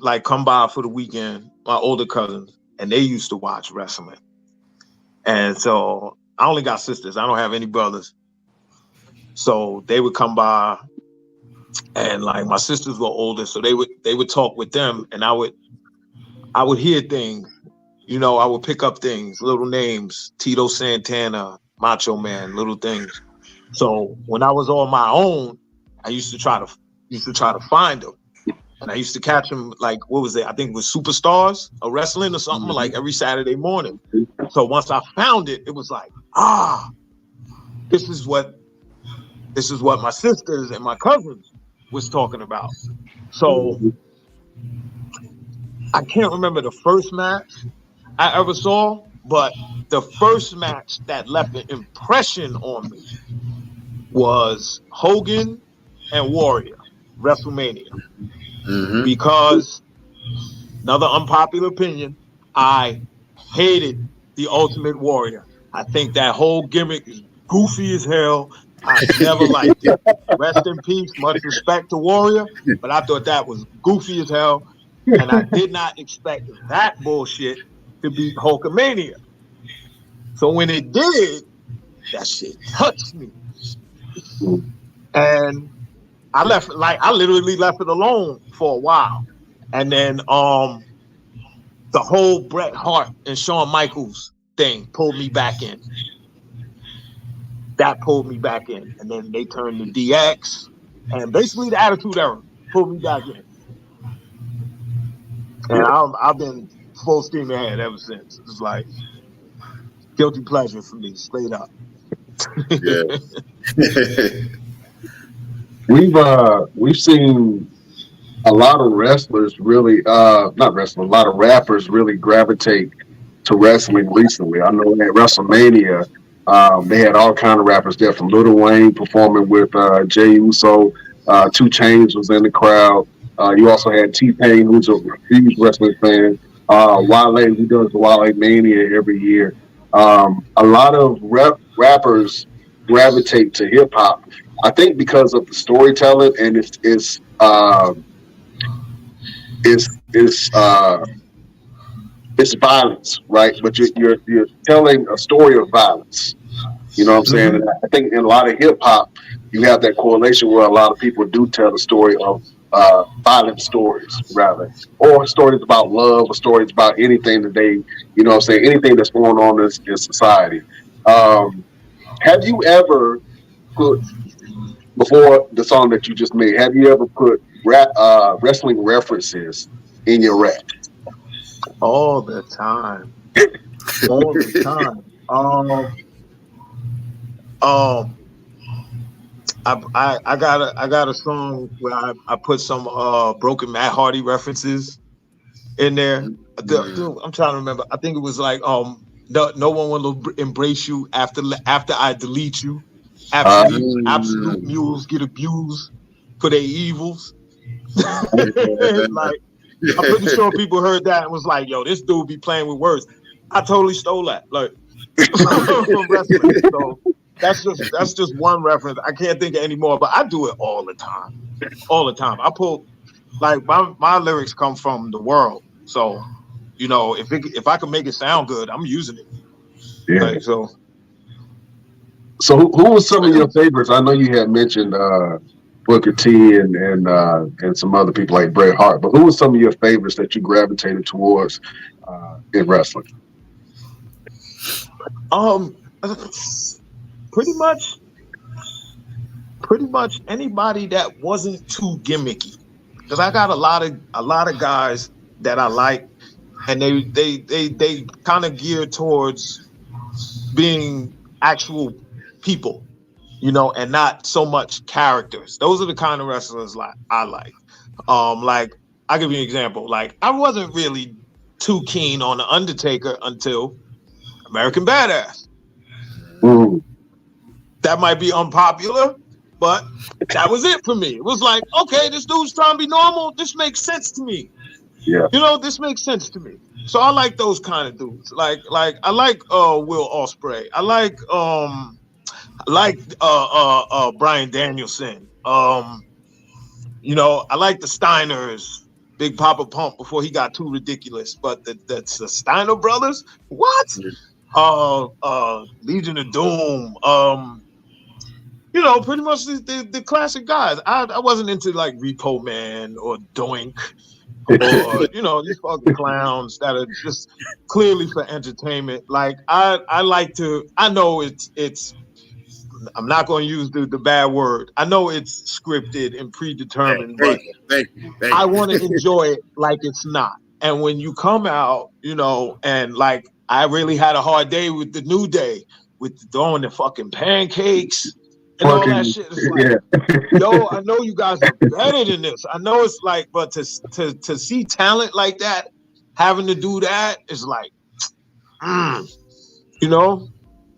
[SPEAKER 3] like come by for the weekend. My older cousins, and they used to watch wrestling. And so I only got sisters. I don't have any brothers. So they would come by, and like my sisters were older, so they would talk with them, and I would hear things. You know, I would pick up things, little names, Tito Santana, Macho Man, little things. So when I was on my own, I used to try to find them. And I used to catch them, like, what was it? I think it was Superstars or wrestling or something, like every Saturday morning. So once I found it, it was like, this is what my sisters and my cousins was talking about. So I can't remember the first match I ever saw, but the first match that left an impression on me was Hogan and Warrior, WrestleMania.
[SPEAKER 6] Mm-hmm.
[SPEAKER 3] Because, another unpopular opinion, I hated the Ultimate Warrior. I think that whole gimmick is goofy as hell. I never liked it. Rest in peace, much respect to Warrior, but I thought that was goofy as hell, and I did not expect that bullshit to beat Hulkamania. So when it did, that shit touched me. And I literally left it alone for a while. And then the whole Bret Hart and Shawn Michaels thing pulled me back in. That pulled me back in. And then they turned to DX. And basically the Attitude Era pulled me back in. And I've been full steam ahead ever since. It's like guilty pleasure for me, straight up.
[SPEAKER 6] Yeah.
[SPEAKER 2] We've seen a lot of wrestlers really, not wrestlers, a lot of rappers really gravitate to wrestling recently. I know at WrestleMania, they had all kind of rappers there, from Lil Wayne performing with Jey Uso. 2 Chainz was in the crowd. You also had T-Pain, who's a huge wrestling fan. Wale, who does the Wale Mania every year. A lot of rappers gravitate to hip hop. I think because of the storytelling, and it's violence, right? But you're telling a story of violence. You know what I'm saying? And I think in a lot of hip hop, you have that correlation where a lot of people do tell the story of violent stories, rather, or stories about love, or stories about anything that they, you know what I'm saying, anything that's going on in society. Have you ever put, before the song that you just made, have you ever put wrestling references in your rap?
[SPEAKER 3] All the time. All the time. I got a song where I put some Broken Matt Hardy references in there. I'm trying to remember. I think it was like no one will embrace you after I delete you. Absolute mules get abused for their evils. Like, I'm pretty sure people heard that and was like, "Yo, this dude be playing with words." I totally stole that, like, from wrestling. So that's just one reference. I can't think of any more, but I do it all the time. All the time. I pull, like, my lyrics come from the world. So, you know, if I can make it sound good, I'm using it.
[SPEAKER 2] Yeah.
[SPEAKER 3] Like, so
[SPEAKER 2] who was some of your favorites? I know you had mentioned Booker T and some other people like Bret Hart, but who was some of your favorites that you gravitated towards in wrestling?
[SPEAKER 3] Pretty much anybody that wasn't too gimmicky, because I got a lot of guys that I like, and they kind of gear towards being actual people, you know, and not so much characters. Those are the kind of wrestlers I like. Like, I'll give you an example. Like, I wasn't really too keen on The Undertaker until American Badass. That might be unpopular, but that was it for me. It was like, okay, this dude's trying to be normal. This makes sense to me.
[SPEAKER 2] Yeah.
[SPEAKER 3] You know, this makes sense to me. So I like those kind of dudes. Like I like Will Ospreay. I like Bryan Danielson. You know, I like the Steiners, Big Papa Pump before he got too ridiculous. But the Steiner brothers, what? Legion of Doom, pretty much the classic guys. I wasn't into like Repo Man or Doink or these fucking clowns that are just clearly for entertainment. Like I know it's I'm not going to use the bad word. I know it's scripted and predetermined, but
[SPEAKER 6] Thank you.
[SPEAKER 3] I want to enjoy it like it's not. And when you come out, and like I really had a hard day with the New Day, with throwing the fucking pancakes and all that shit. It's like, yo, I know you guys are better than this. I know it's like, but to see talent like that, having to do that is like,
[SPEAKER 2] Yeah.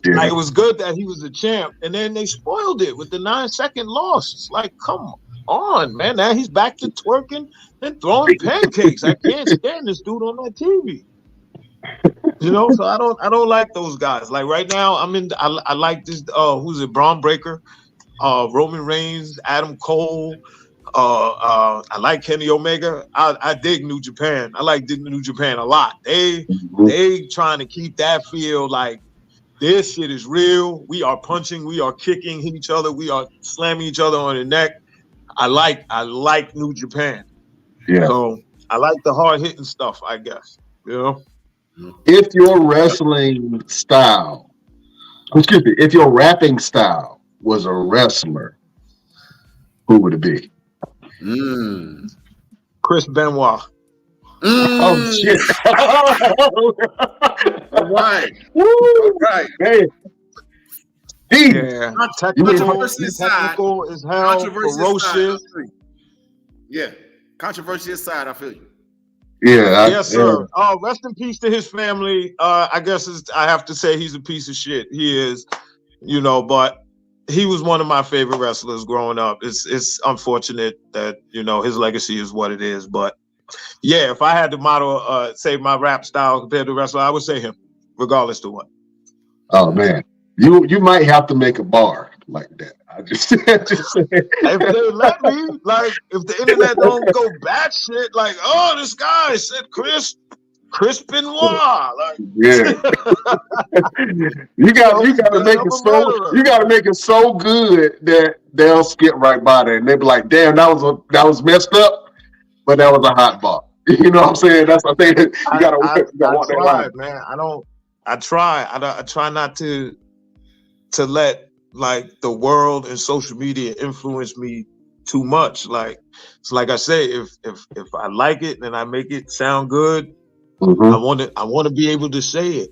[SPEAKER 3] Like, it was good that he was a champ, and then they spoiled it with the 9-second loss. It's like, come on, man. Now he's back to twerking and throwing pancakes. I can't stand this dude on that TV. So I don't like those guys. Like right now, I like this. Who's it? Braun Breaker, Roman Reigns, Adam Cole. I like Kenny Omega. I dig New Japan. I like New Japan a lot. They trying to keep that feel like this shit is real. We are punching, we are kicking each other, we are slamming each other on the neck. I like New Japan.
[SPEAKER 2] Yeah.
[SPEAKER 3] So I like the hard hitting stuff, I guess.
[SPEAKER 2] If your wrestling style, if your rapping style was a wrestler, who would it be?
[SPEAKER 3] Chris Benoit.
[SPEAKER 2] Oh shit!
[SPEAKER 6] All right.
[SPEAKER 2] Hey.
[SPEAKER 3] Yeah.
[SPEAKER 6] Controversy aside.
[SPEAKER 3] Technical as hell. Ferocious.
[SPEAKER 6] Yeah. Controversy aside, I feel you.
[SPEAKER 2] Yeah.
[SPEAKER 3] Yes, sir. Rest in peace to his family. I guess I have to say he's a piece of shit. He is, but he was one of my favorite wrestlers growing up. It's unfortunate that, his legacy is what it is. But yeah, if I had to model, say my rap style compared to wrestler, I would say him, regardless to what.
[SPEAKER 2] Oh man, you might have to make a bar like that. I just saying.
[SPEAKER 3] If they let me, like, if the internet don't go batshit, like, oh, this guy said Chris Benoit, like,
[SPEAKER 2] yeah. you got to make it so good that they'll skip right by there and they'll be like, damn, that was messed up, but that was a hot bar. You know what I'm saying? That's what I think. You gotta want that line,
[SPEAKER 3] man. I try not to let like the world and social media influence me too much. Like, it's like I say, if I like it and I make it sound good, I want to be able to say it.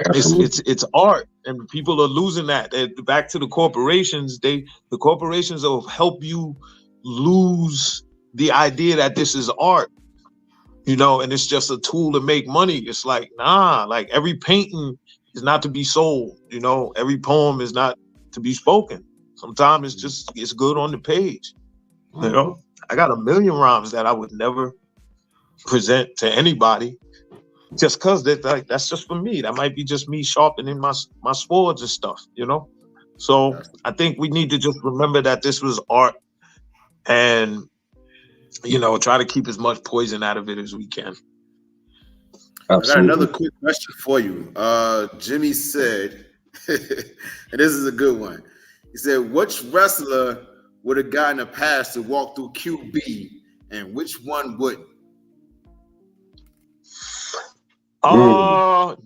[SPEAKER 3] It's art, and people are losing that. Back to the corporations, the corporations will help you lose the idea that this is art, and it's just a tool to make money. It's like, nah, like every painting is not to be sold, every poem is not to be spoken. Sometimes it's good on the page. I got a million rhymes that I would never present to anybody just because that's just for me. That might be just me sharpening my swords and stuff, So I think we need to just remember that this was art and try to keep as much poison out of it as we can.
[SPEAKER 6] Absolutely. I got another quick question for you. Jimmy said, and this is a good one. He said, which wrestler would have gotten a pass to walk through QB and which one wouldn't?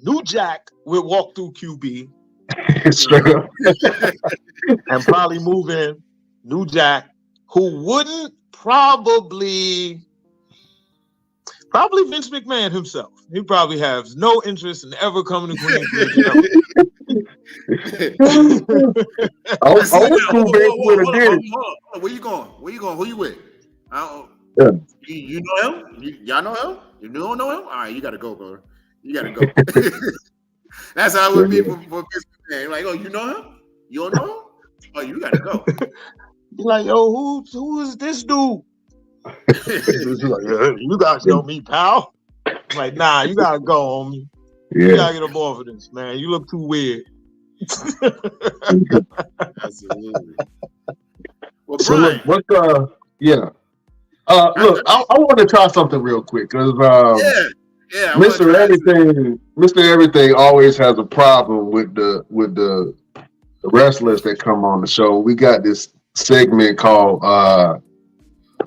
[SPEAKER 3] New Jack would walk through QB and probably move in. New Jack, who wouldn't probably Vince McMahon himself. He probably has no interest in ever coming to Queensbridge.
[SPEAKER 6] Where you going? Who you with? You know him? Y'all know him? You don't know him? All right, you got to go, bro. You got to go. That's how it would be for Vince McMahon. Like, oh, you know him? You don't know him? Oh, you got to go.
[SPEAKER 3] You're like, yo, who is this dude? Like, you guys know me, pal. I'm like, nah, you gotta go, homie. Yeah. You gotta get up off of this, man. You look too weird.
[SPEAKER 6] Absolutely. Well,
[SPEAKER 2] so
[SPEAKER 6] Brian,
[SPEAKER 2] look, look, I want to try something real quick because
[SPEAKER 6] Yeah,
[SPEAKER 2] Mr. Everything always has a problem with the wrestlers that come on the show. We got this segment called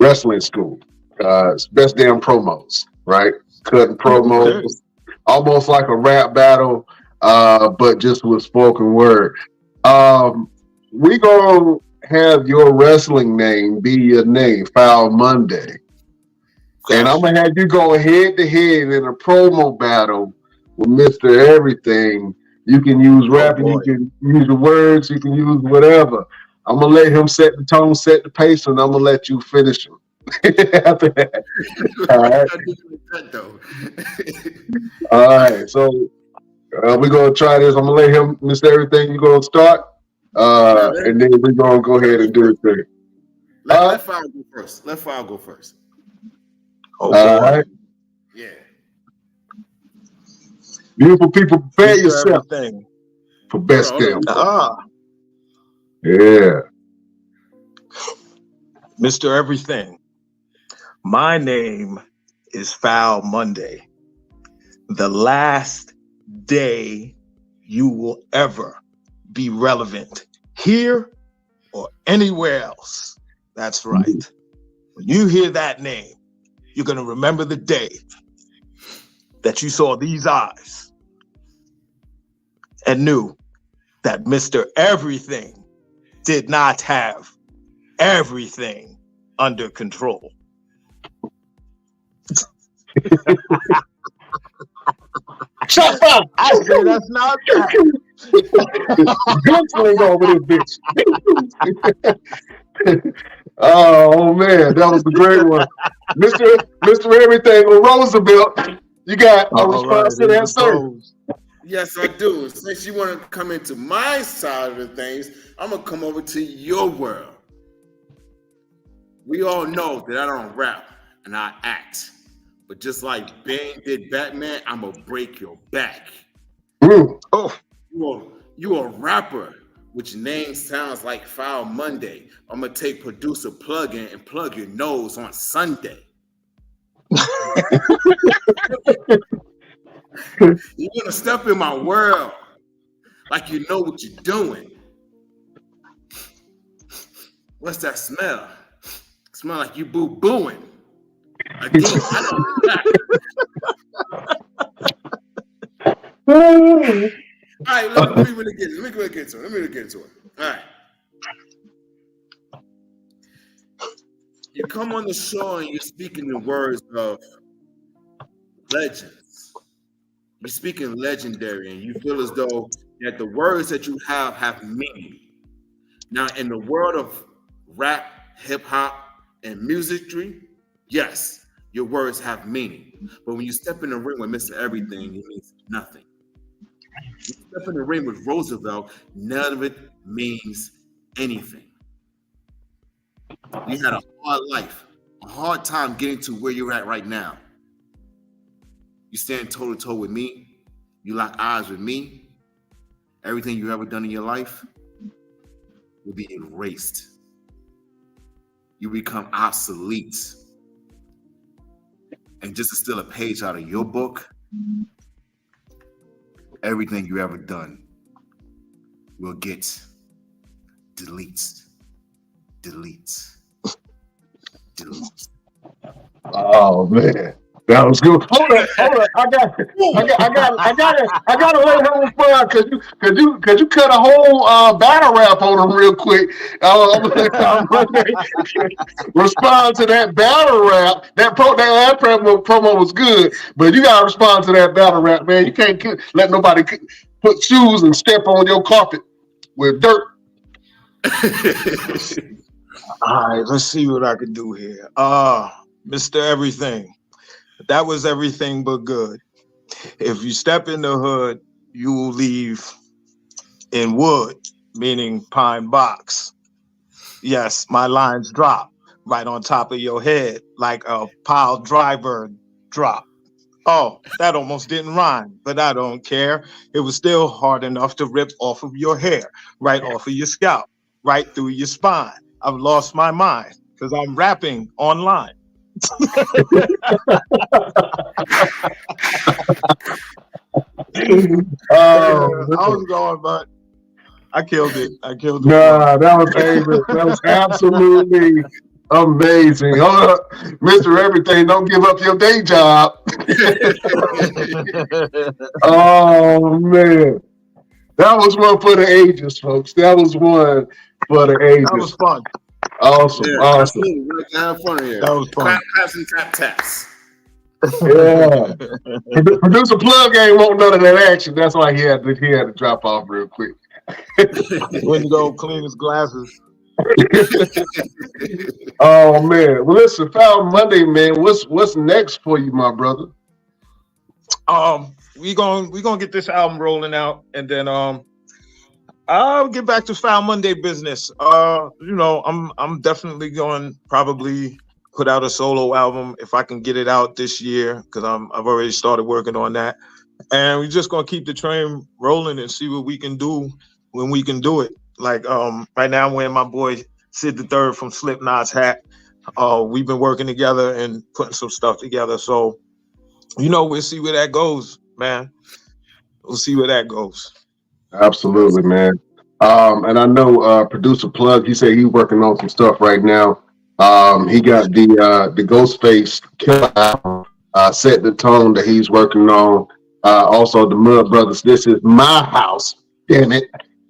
[SPEAKER 2] Wrestling School. It's best damn promos, right? Cutting promos, almost like a rap battle, but just with spoken word. We gonna have your wrestling name be your name, Foul Monday. And I'm gonna have you go head to head in a promo battle with Mr. Everything. You can use rapping, you can use the words, you can use whatever. I'm gonna let him set the tone, set the pace, and I'm gonna let you finish him. After that. All right. So we're gonna try this. I'm gonna let him, Mr. Everything, you're gonna start. And then we're gonna go ahead and do it thing.
[SPEAKER 6] Let Foul go first. Let Foul go first.
[SPEAKER 2] All right.
[SPEAKER 6] Yeah.
[SPEAKER 2] Beautiful people, prepare yourself for best damn. Yeah.
[SPEAKER 3] Mr. Everything, my name is Foul Monday. The last day you will ever be relevant here or anywhere else. That's right. When you hear that name, you're going to remember the day that you saw these eyes and knew that Mr. Everything did not have everything under control.
[SPEAKER 2] Shut up!
[SPEAKER 3] I say that's not bad.
[SPEAKER 2] Gunsling over this bitch. Oh man, that was a great one. Mr. Everything or Roosevelt, you got a response to that, sir?
[SPEAKER 6] Yes, I do. Since you want to come into my side of the things, I'm gonna come over to your world. We all know that I don't rap and I act. But just like Bane did Batman, I'm gonna break your back.
[SPEAKER 2] Oh,
[SPEAKER 6] you a rapper, which name sounds like Foul Monday. I'm gonna take producer plug-in and plug your nose on Sunday. You're gonna step in my world like you know what you're doing. What's that smell? Smell like you boo-booing. Again, I don't All right, let me really get into it. All right. You come on the show and you're speaking the words of legends. You're speaking legendary, and you feel as though that the words that you have meaning. Now, in the world of rap, hip hop, and musicry, yes, your words have meaning. But when you step in the ring with Mr. Everything, it means nothing. You step in the ring with Roosevelt, none of it means anything. You had a hard life, a hard time getting to where you're at right now. You stand toe to toe with me. You lock eyes with me. Everything you've ever done in your life will be erased. You become obsolete. And just to steal a page out of your book, everything you ever done will get delete.
[SPEAKER 2] Oh man, that was good. Hold on. I gotta let him respond because you cut a whole battle rap on him real quick. Respond to that battle rap. That promo was good, but you gotta respond to that battle rap, man. You can't let nobody put shoes and step on your carpet with dirt.
[SPEAKER 3] All right, let's see what I can do here. Mr. Everything. That was everything but good. If you step in the hood, you will leave in wood, meaning pine box. Yes, my lines drop right on top of your head like a pile driver drop. Oh, that almost didn't rhyme, but I don't care. It was still hard enough to rip off of your hair, right off of your scalp, right through your spine. I've lost my mind because I'm rapping online. I was going, but I killed it.
[SPEAKER 2] Nah, that was amazing. That was absolutely amazing. Mr. Everything, don't give up your day job. Oh, man. That was one for the ages, folks. That was one for the ages.
[SPEAKER 3] That was fun.
[SPEAKER 2] Awesome, awesome.
[SPEAKER 6] Have fun here.
[SPEAKER 3] That was fun.
[SPEAKER 6] Claps and tap taps.
[SPEAKER 2] Yeah. Producer Plug ain't want none of that action. That's why he had to drop off real quick.
[SPEAKER 3] Went to go clean his glasses.
[SPEAKER 2] Oh man. Well, listen, Foul Monday, man. What's next for you, my brother?
[SPEAKER 3] We gonna get this album rolling out, and then I'll get back to Foul Monday business. I'm definitely going probably put out a solo album if I can get it out this year, because I've already started working on that. And we're just gonna keep the train rolling and see what we can do when we can do it. Like right now I'm wearing my boy Sid the Third from Slipknot's hat. We've been working together and putting some stuff together. So, we'll see where that goes, man. We'll see where that goes.
[SPEAKER 2] Absolutely, man. And I know Producer Plug, he said he's working on some stuff right now. He got the Ghostface Killer album, Set the Tone, that he's working on. Also the MuddBrothers, This Is My House, damn it.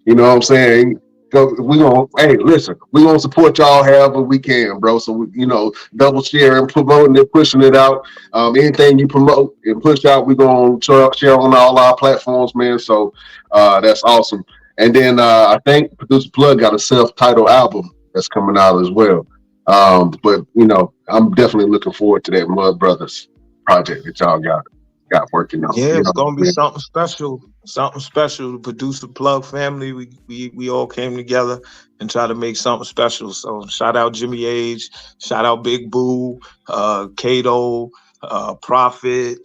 [SPEAKER 2] You know what I'm saying? We're gonna support y'all however we can, bro. So double sharing, promoting it, pushing it out. Anything you promote and push out, we're gonna share on all our platforms, man. So that's awesome. And then I think Producer Plug got a self-titled album that's coming out as well. But I'm definitely looking forward to that MuddBrothers project that y'all got working on.
[SPEAKER 3] Yeah, it's gonna be something special. The Producer Plug family, we all came together and tried to make something special. So shout out Jimmy Age, shout out Big Boo, Kato, Prophet.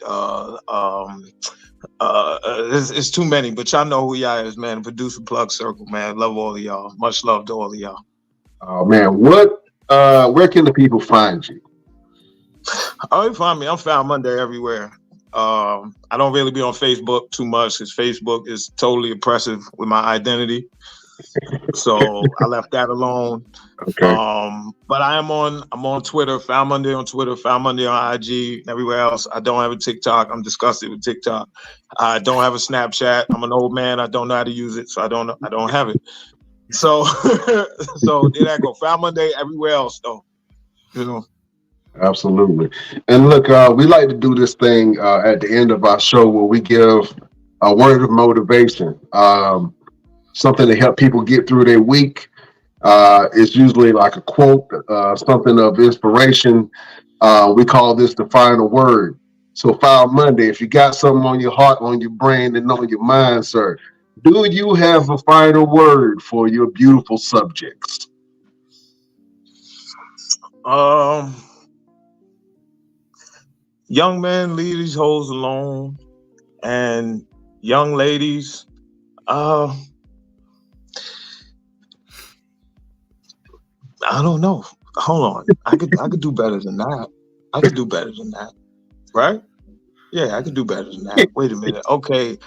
[SPEAKER 3] It's too many, but y'all know who y'all is, man. Producer Plug Circle, man. Love all of y'all. Much love to all of y'all.
[SPEAKER 2] Oh man, where can the people find you?
[SPEAKER 3] Oh, you find me. I'm Foul Monday everywhere. I don't really be on Facebook too much because Facebook is totally oppressive with my identity. So I left that alone.
[SPEAKER 2] Okay.
[SPEAKER 3] But I'm on Twitter, Foul Monday on Twitter, Foul Monday on IG, and everywhere else. I don't have a TikTok. I'm disgusted with TikTok. I don't have a Snapchat. I'm an old man. I don't know how to use it, so I don't have it. So so there I go. Foul Monday everywhere else though.
[SPEAKER 2] Absolutely. And look, we like to do this thing at the end of our show where we give a word of motivation, something to help people get through their week. It's usually like a quote, something of inspiration. We call this the final word. So Foul Monday, if you got something on your heart, on your brain, and on your mind, sir, do you have a final word for your beautiful subjects?
[SPEAKER 3] Young men, leave these hoes alone, and young ladies, I don't know. Hold on, I could do better than that. Right? Yeah, I could do better than that. Wait a minute. Okay.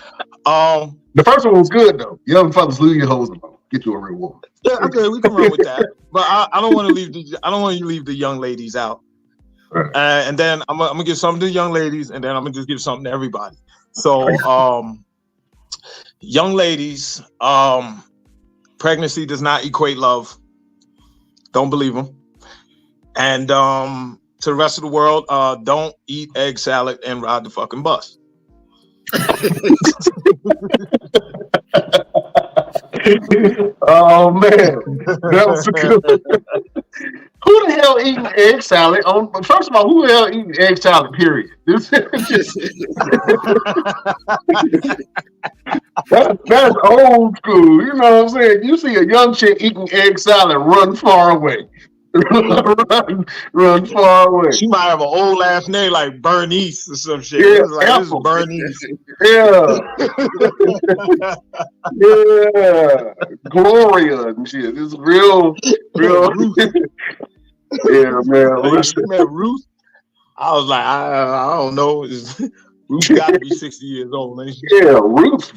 [SPEAKER 2] The first one was good though. Young fellas, leave your hoes alone. Get you a real woman.
[SPEAKER 3] Yeah, okay, we can run with that. But I don't want to leave the young ladies out.
[SPEAKER 2] Right.
[SPEAKER 3] And then I'm gonna give something to the young ladies, and then I'm gonna just give something to everybody. So, young ladies, pregnancy does not equate love. Don't believe them. And to the rest of the world, don't eat egg salad and ride the fucking bus.
[SPEAKER 2] Oh man, that was good. Who the hell eating egg salad? First of all, who the hell eating egg salad? Period. That's old school. You know what I'm saying? You see a young chick eating egg salad, run far away. run far away.
[SPEAKER 3] She might have an old last name like Bernice or some shit.
[SPEAKER 2] Yeah,
[SPEAKER 3] like, this is Bernice.
[SPEAKER 2] Yeah. Yeah. Gloria and shit. This is real. Yeah, man.
[SPEAKER 3] Met Ruth. I was like, I don't know. Ruth got to be 60 years old, ain't she?
[SPEAKER 2] Yeah, Ruth.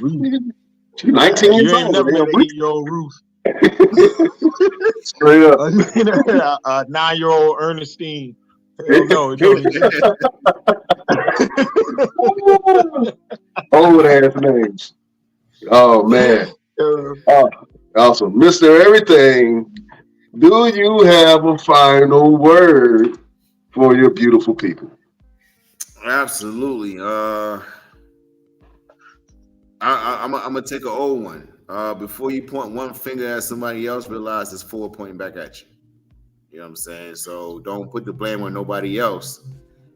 [SPEAKER 2] She's 19 years
[SPEAKER 3] You ain't
[SPEAKER 2] old.
[SPEAKER 3] never met
[SPEAKER 2] man.
[SPEAKER 3] an 8-year-old Ruth.
[SPEAKER 2] Straight up.
[SPEAKER 3] A 9-year-old Ernestine. Hell no, it don't exist.
[SPEAKER 2] Old ass names. Oh man. Awesome. Mr. Everything, do you have a final word for your beautiful people?
[SPEAKER 6] Absolutely. I'm gonna take an old one. Before you point one finger at somebody else, realize there's 4 pointing back at you. You know what I'm saying? So don't put the blame on nobody else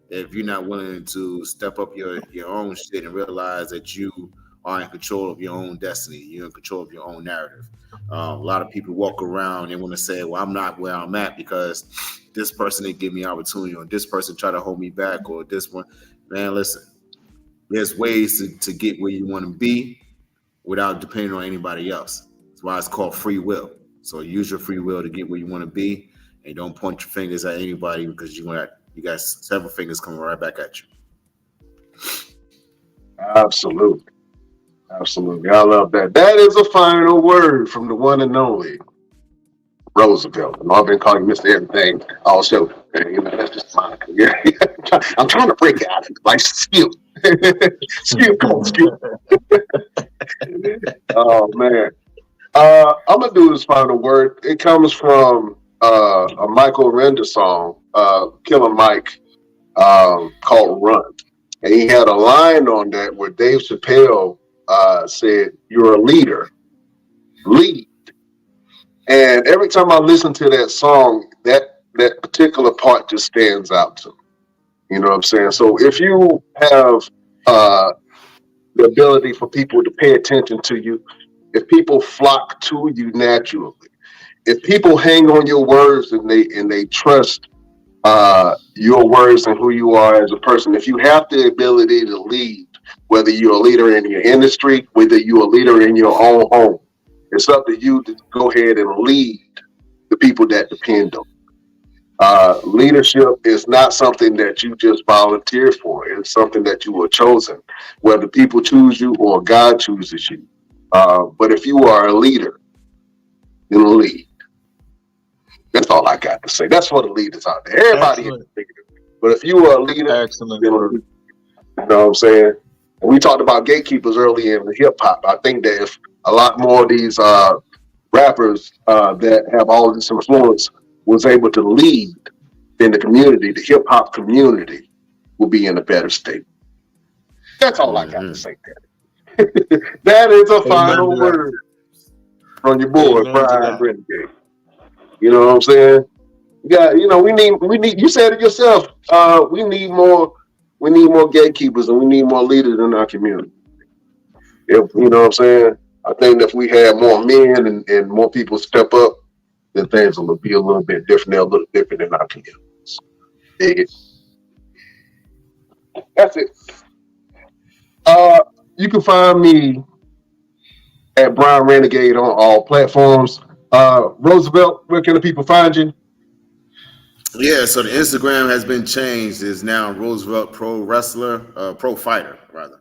[SPEAKER 6] if you're not willing to step up your own shit and realize that you are in control of your own destiny. You're in control of your own narrative. A lot of people walk around and want to say, well, I'm not where I'm at because this person didn't give me opportunity, or this person tried to hold me back, or this one. Man, listen, there's ways to get where you want to be without depending on anybody else. That's why it's called free will. So use your free will to get where you want to be, and don't point your fingers at anybody because you got several fingers coming right back at you.
[SPEAKER 2] Absolutely. Absolutely. I love that. That is a final word from the one and only Roosevelt. And I've been calling Mr. Everything all show. And, you know, that's just mine. Yeah. I'm trying to break out of it. Like Skip. Skip, come on, Skip. Oh, man. I'm going to do this final word. It comes from a Michael Render song, Killer Mike, called Run. And he had a line on that where Dave Chappelle said, "You're a leader. Lead." And every time I listen to that song, that particular part just stands out to me. You know what I'm saying? So if you have the ability for people to pay attention to you, if people flock to you naturally, if people hang on your words and they trust your words and who you are as a person, if you have the ability to lead, whether you're a leader in your industry, whether you're a leader in your own home, it's up to you to go ahead and lead the people that depend on you. Leadership is not something that you just volunteer for. It's something that you were chosen, whether people choose you or God chooses you. But if you are a leader, then lead. That's all I got to say. That's for the leaders out there. Everybody is a leader. But if you are a leader,
[SPEAKER 3] excellent.
[SPEAKER 2] Then, you know what I'm saying? And we talked about gatekeepers earlier in the hip hop. I think that if a lot more of these rappers that have all this influence was able to lead in the community, the hip hop community will be in a better state. That's all I got to say there. That is a final word from your boy, Brian Renegade. You know what I'm saying? Yeah, you know, we need. You said it yourself. We need more gatekeepers and we need more leaders in our community. If you know what I'm saying, I think if we had more men and more people step up, then things will be a little bit different. They're a little different in our communities. Dig it? That's it. You can find me at Brian Renegade on all platforms. Roosevelt, where can the people find you?
[SPEAKER 6] Yeah, so the Instagram has been changed. It's now Roosevelt Pro Wrestler, Pro Fighter, rather.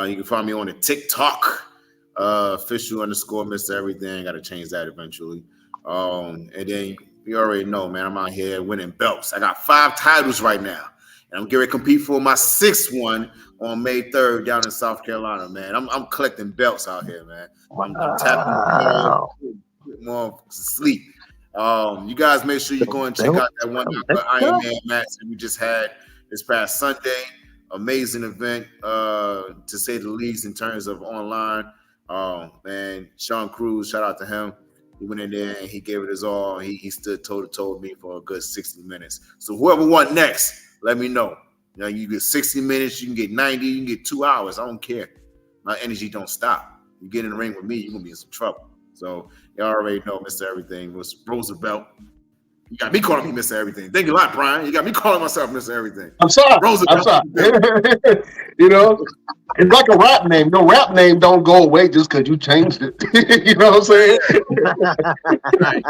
[SPEAKER 6] You can find me on the TikTok, official _ Mr. Everything. Got to change that eventually. And then you already know, man, I'm out here winning belts. I got 5 titles right now. And I'm getting ready to compete for my 6th one on May 3rd down in South Carolina, man. I'm collecting belts out here, man. I'm tapping more sleep. You guys make sure you go and check out that one Iron Man match that we just had this past Sunday. Amazing event, to say the least, in terms of online. Man, Sean Cruz, shout out to him. He went in there and he gave it his all. He stood toe to toe with me for a good 60 minutes. So whoever won next, let me know. You know, you get 60 minutes, you can get 90, you can get 2 hours. I don't care. My energy don't stop. You get in the ring with me, you're gonna be in some trouble. So y'all already know Mr. Everything was Roosevelt. You got me calling me Mr. Everything. Thank you a lot, Brian. You got me calling myself Mr. Everything.
[SPEAKER 2] I'm sorry.
[SPEAKER 6] Roosevelt.
[SPEAKER 2] I'm sorry. You know, it's like a rap name. No rap name don't go away just because you changed it. You know what I'm saying?
[SPEAKER 6] Right.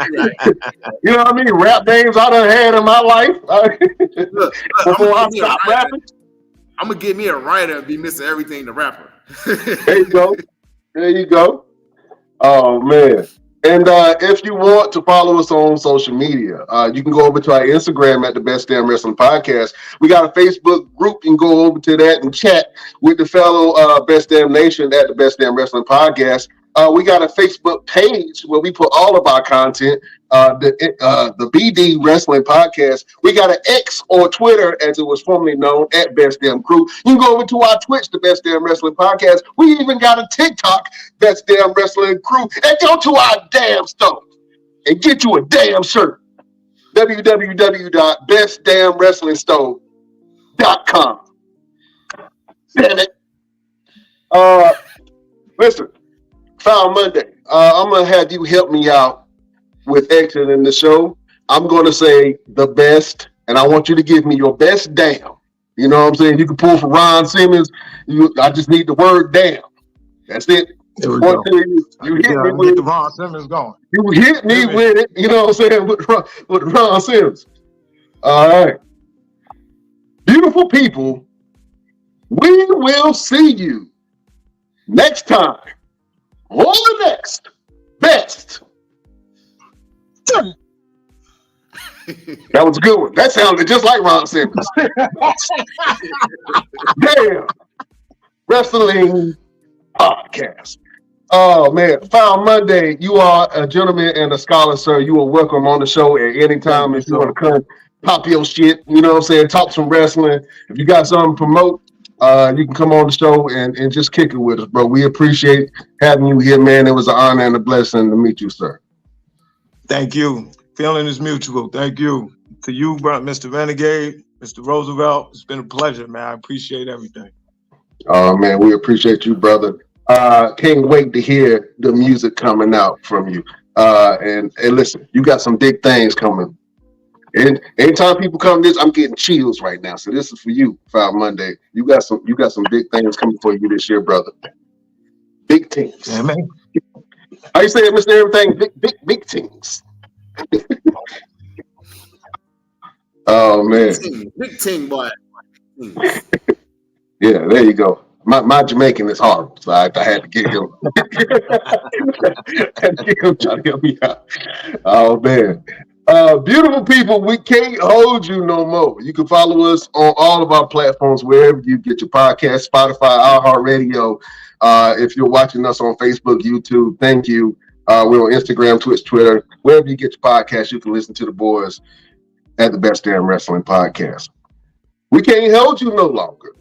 [SPEAKER 2] You know what I mean? Rap names I done had in my life.
[SPEAKER 6] Look,
[SPEAKER 2] Before I stopped rapping.
[SPEAKER 6] I'm gonna get me a writer and be Mr. Everything the rapper.
[SPEAKER 2] There you go. There you go. Oh man. And if you want to follow us on social media, you can go over to our Instagram at the Best Damn Wrestling Podcast. We got a Facebook group. You can go over to that and chat with the fellow Best Damn Nation at the Best Damn Wrestling Podcast. We got a Facebook page where we put all of our content, the BD Wrestling Podcast. We got an X or Twitter, as it was formerly known, at Best Damn Crew. You can go over to our Twitch, the Best Damn Wrestling Podcast. We even got a TikTok, Best Damn Wrestling Crew. And go to our damn store and get you a damn shirt. www.bestdamnwrestlingstore.com. Damn it. Listen. Foul Monday. I'm going to have you help me out with exiting the show. I'm going to say the best, and I want you to give me your best damn. You know what I'm saying? You can pull for Ron Simmons. I just need the word damn. That's it.
[SPEAKER 3] There we go.
[SPEAKER 2] You hit me with
[SPEAKER 3] the Ron Simmons going.
[SPEAKER 2] You hit me with it. You know what I'm saying? With Ron Simmons. All right. Beautiful people, we will see you next time. On the next best. That was a good one. That sounded just like Ron Simmons. Damn. Wrestling Podcast. Oh, man. Foul Monday. You are a gentleman and a scholar, sir. You are welcome on the show at any time if you want to come pop your shit. You know what I'm saying? Talk some wrestling. If you got something to promote, you can come on the show and just kick it with us, bro. We appreciate having you here, man. It was an honor and a blessing to meet you, sir.
[SPEAKER 3] Thank you. Feeling is mutual. Thank you. To you, bro, Mr. Renegade, Mr. Roosevelt. It's been a pleasure, man. I appreciate everything.
[SPEAKER 2] Oh, man, we appreciate you, brother. Can't wait to hear the music coming out from you. And listen, you got some big things coming. And anytime people come to this, I'm getting chills right now. So this is for you, Foul Monday. You got some big things coming for you this year, brother. Big things.
[SPEAKER 3] Yeah, man.
[SPEAKER 2] How you say it, Mr. Everything? Big things. Oh man.
[SPEAKER 6] Big team, boy.
[SPEAKER 2] Yeah, there you go. My Jamaican is horrible, so I had to get him. Trying to help me out. Oh man. Beautiful people, we can't hold you no more. You can follow us on all of our platforms, wherever you get your podcast, Spotify, iHeartRadio. If you're watching us on Facebook, YouTube, thank you. We're on Instagram, Twitch, Twitter. Wherever you get your podcast, you can listen to the boys at the Best Damn Wrestling Podcast. We can't hold you no longer.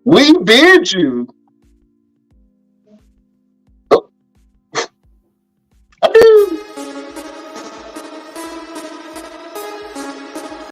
[SPEAKER 2] We bid you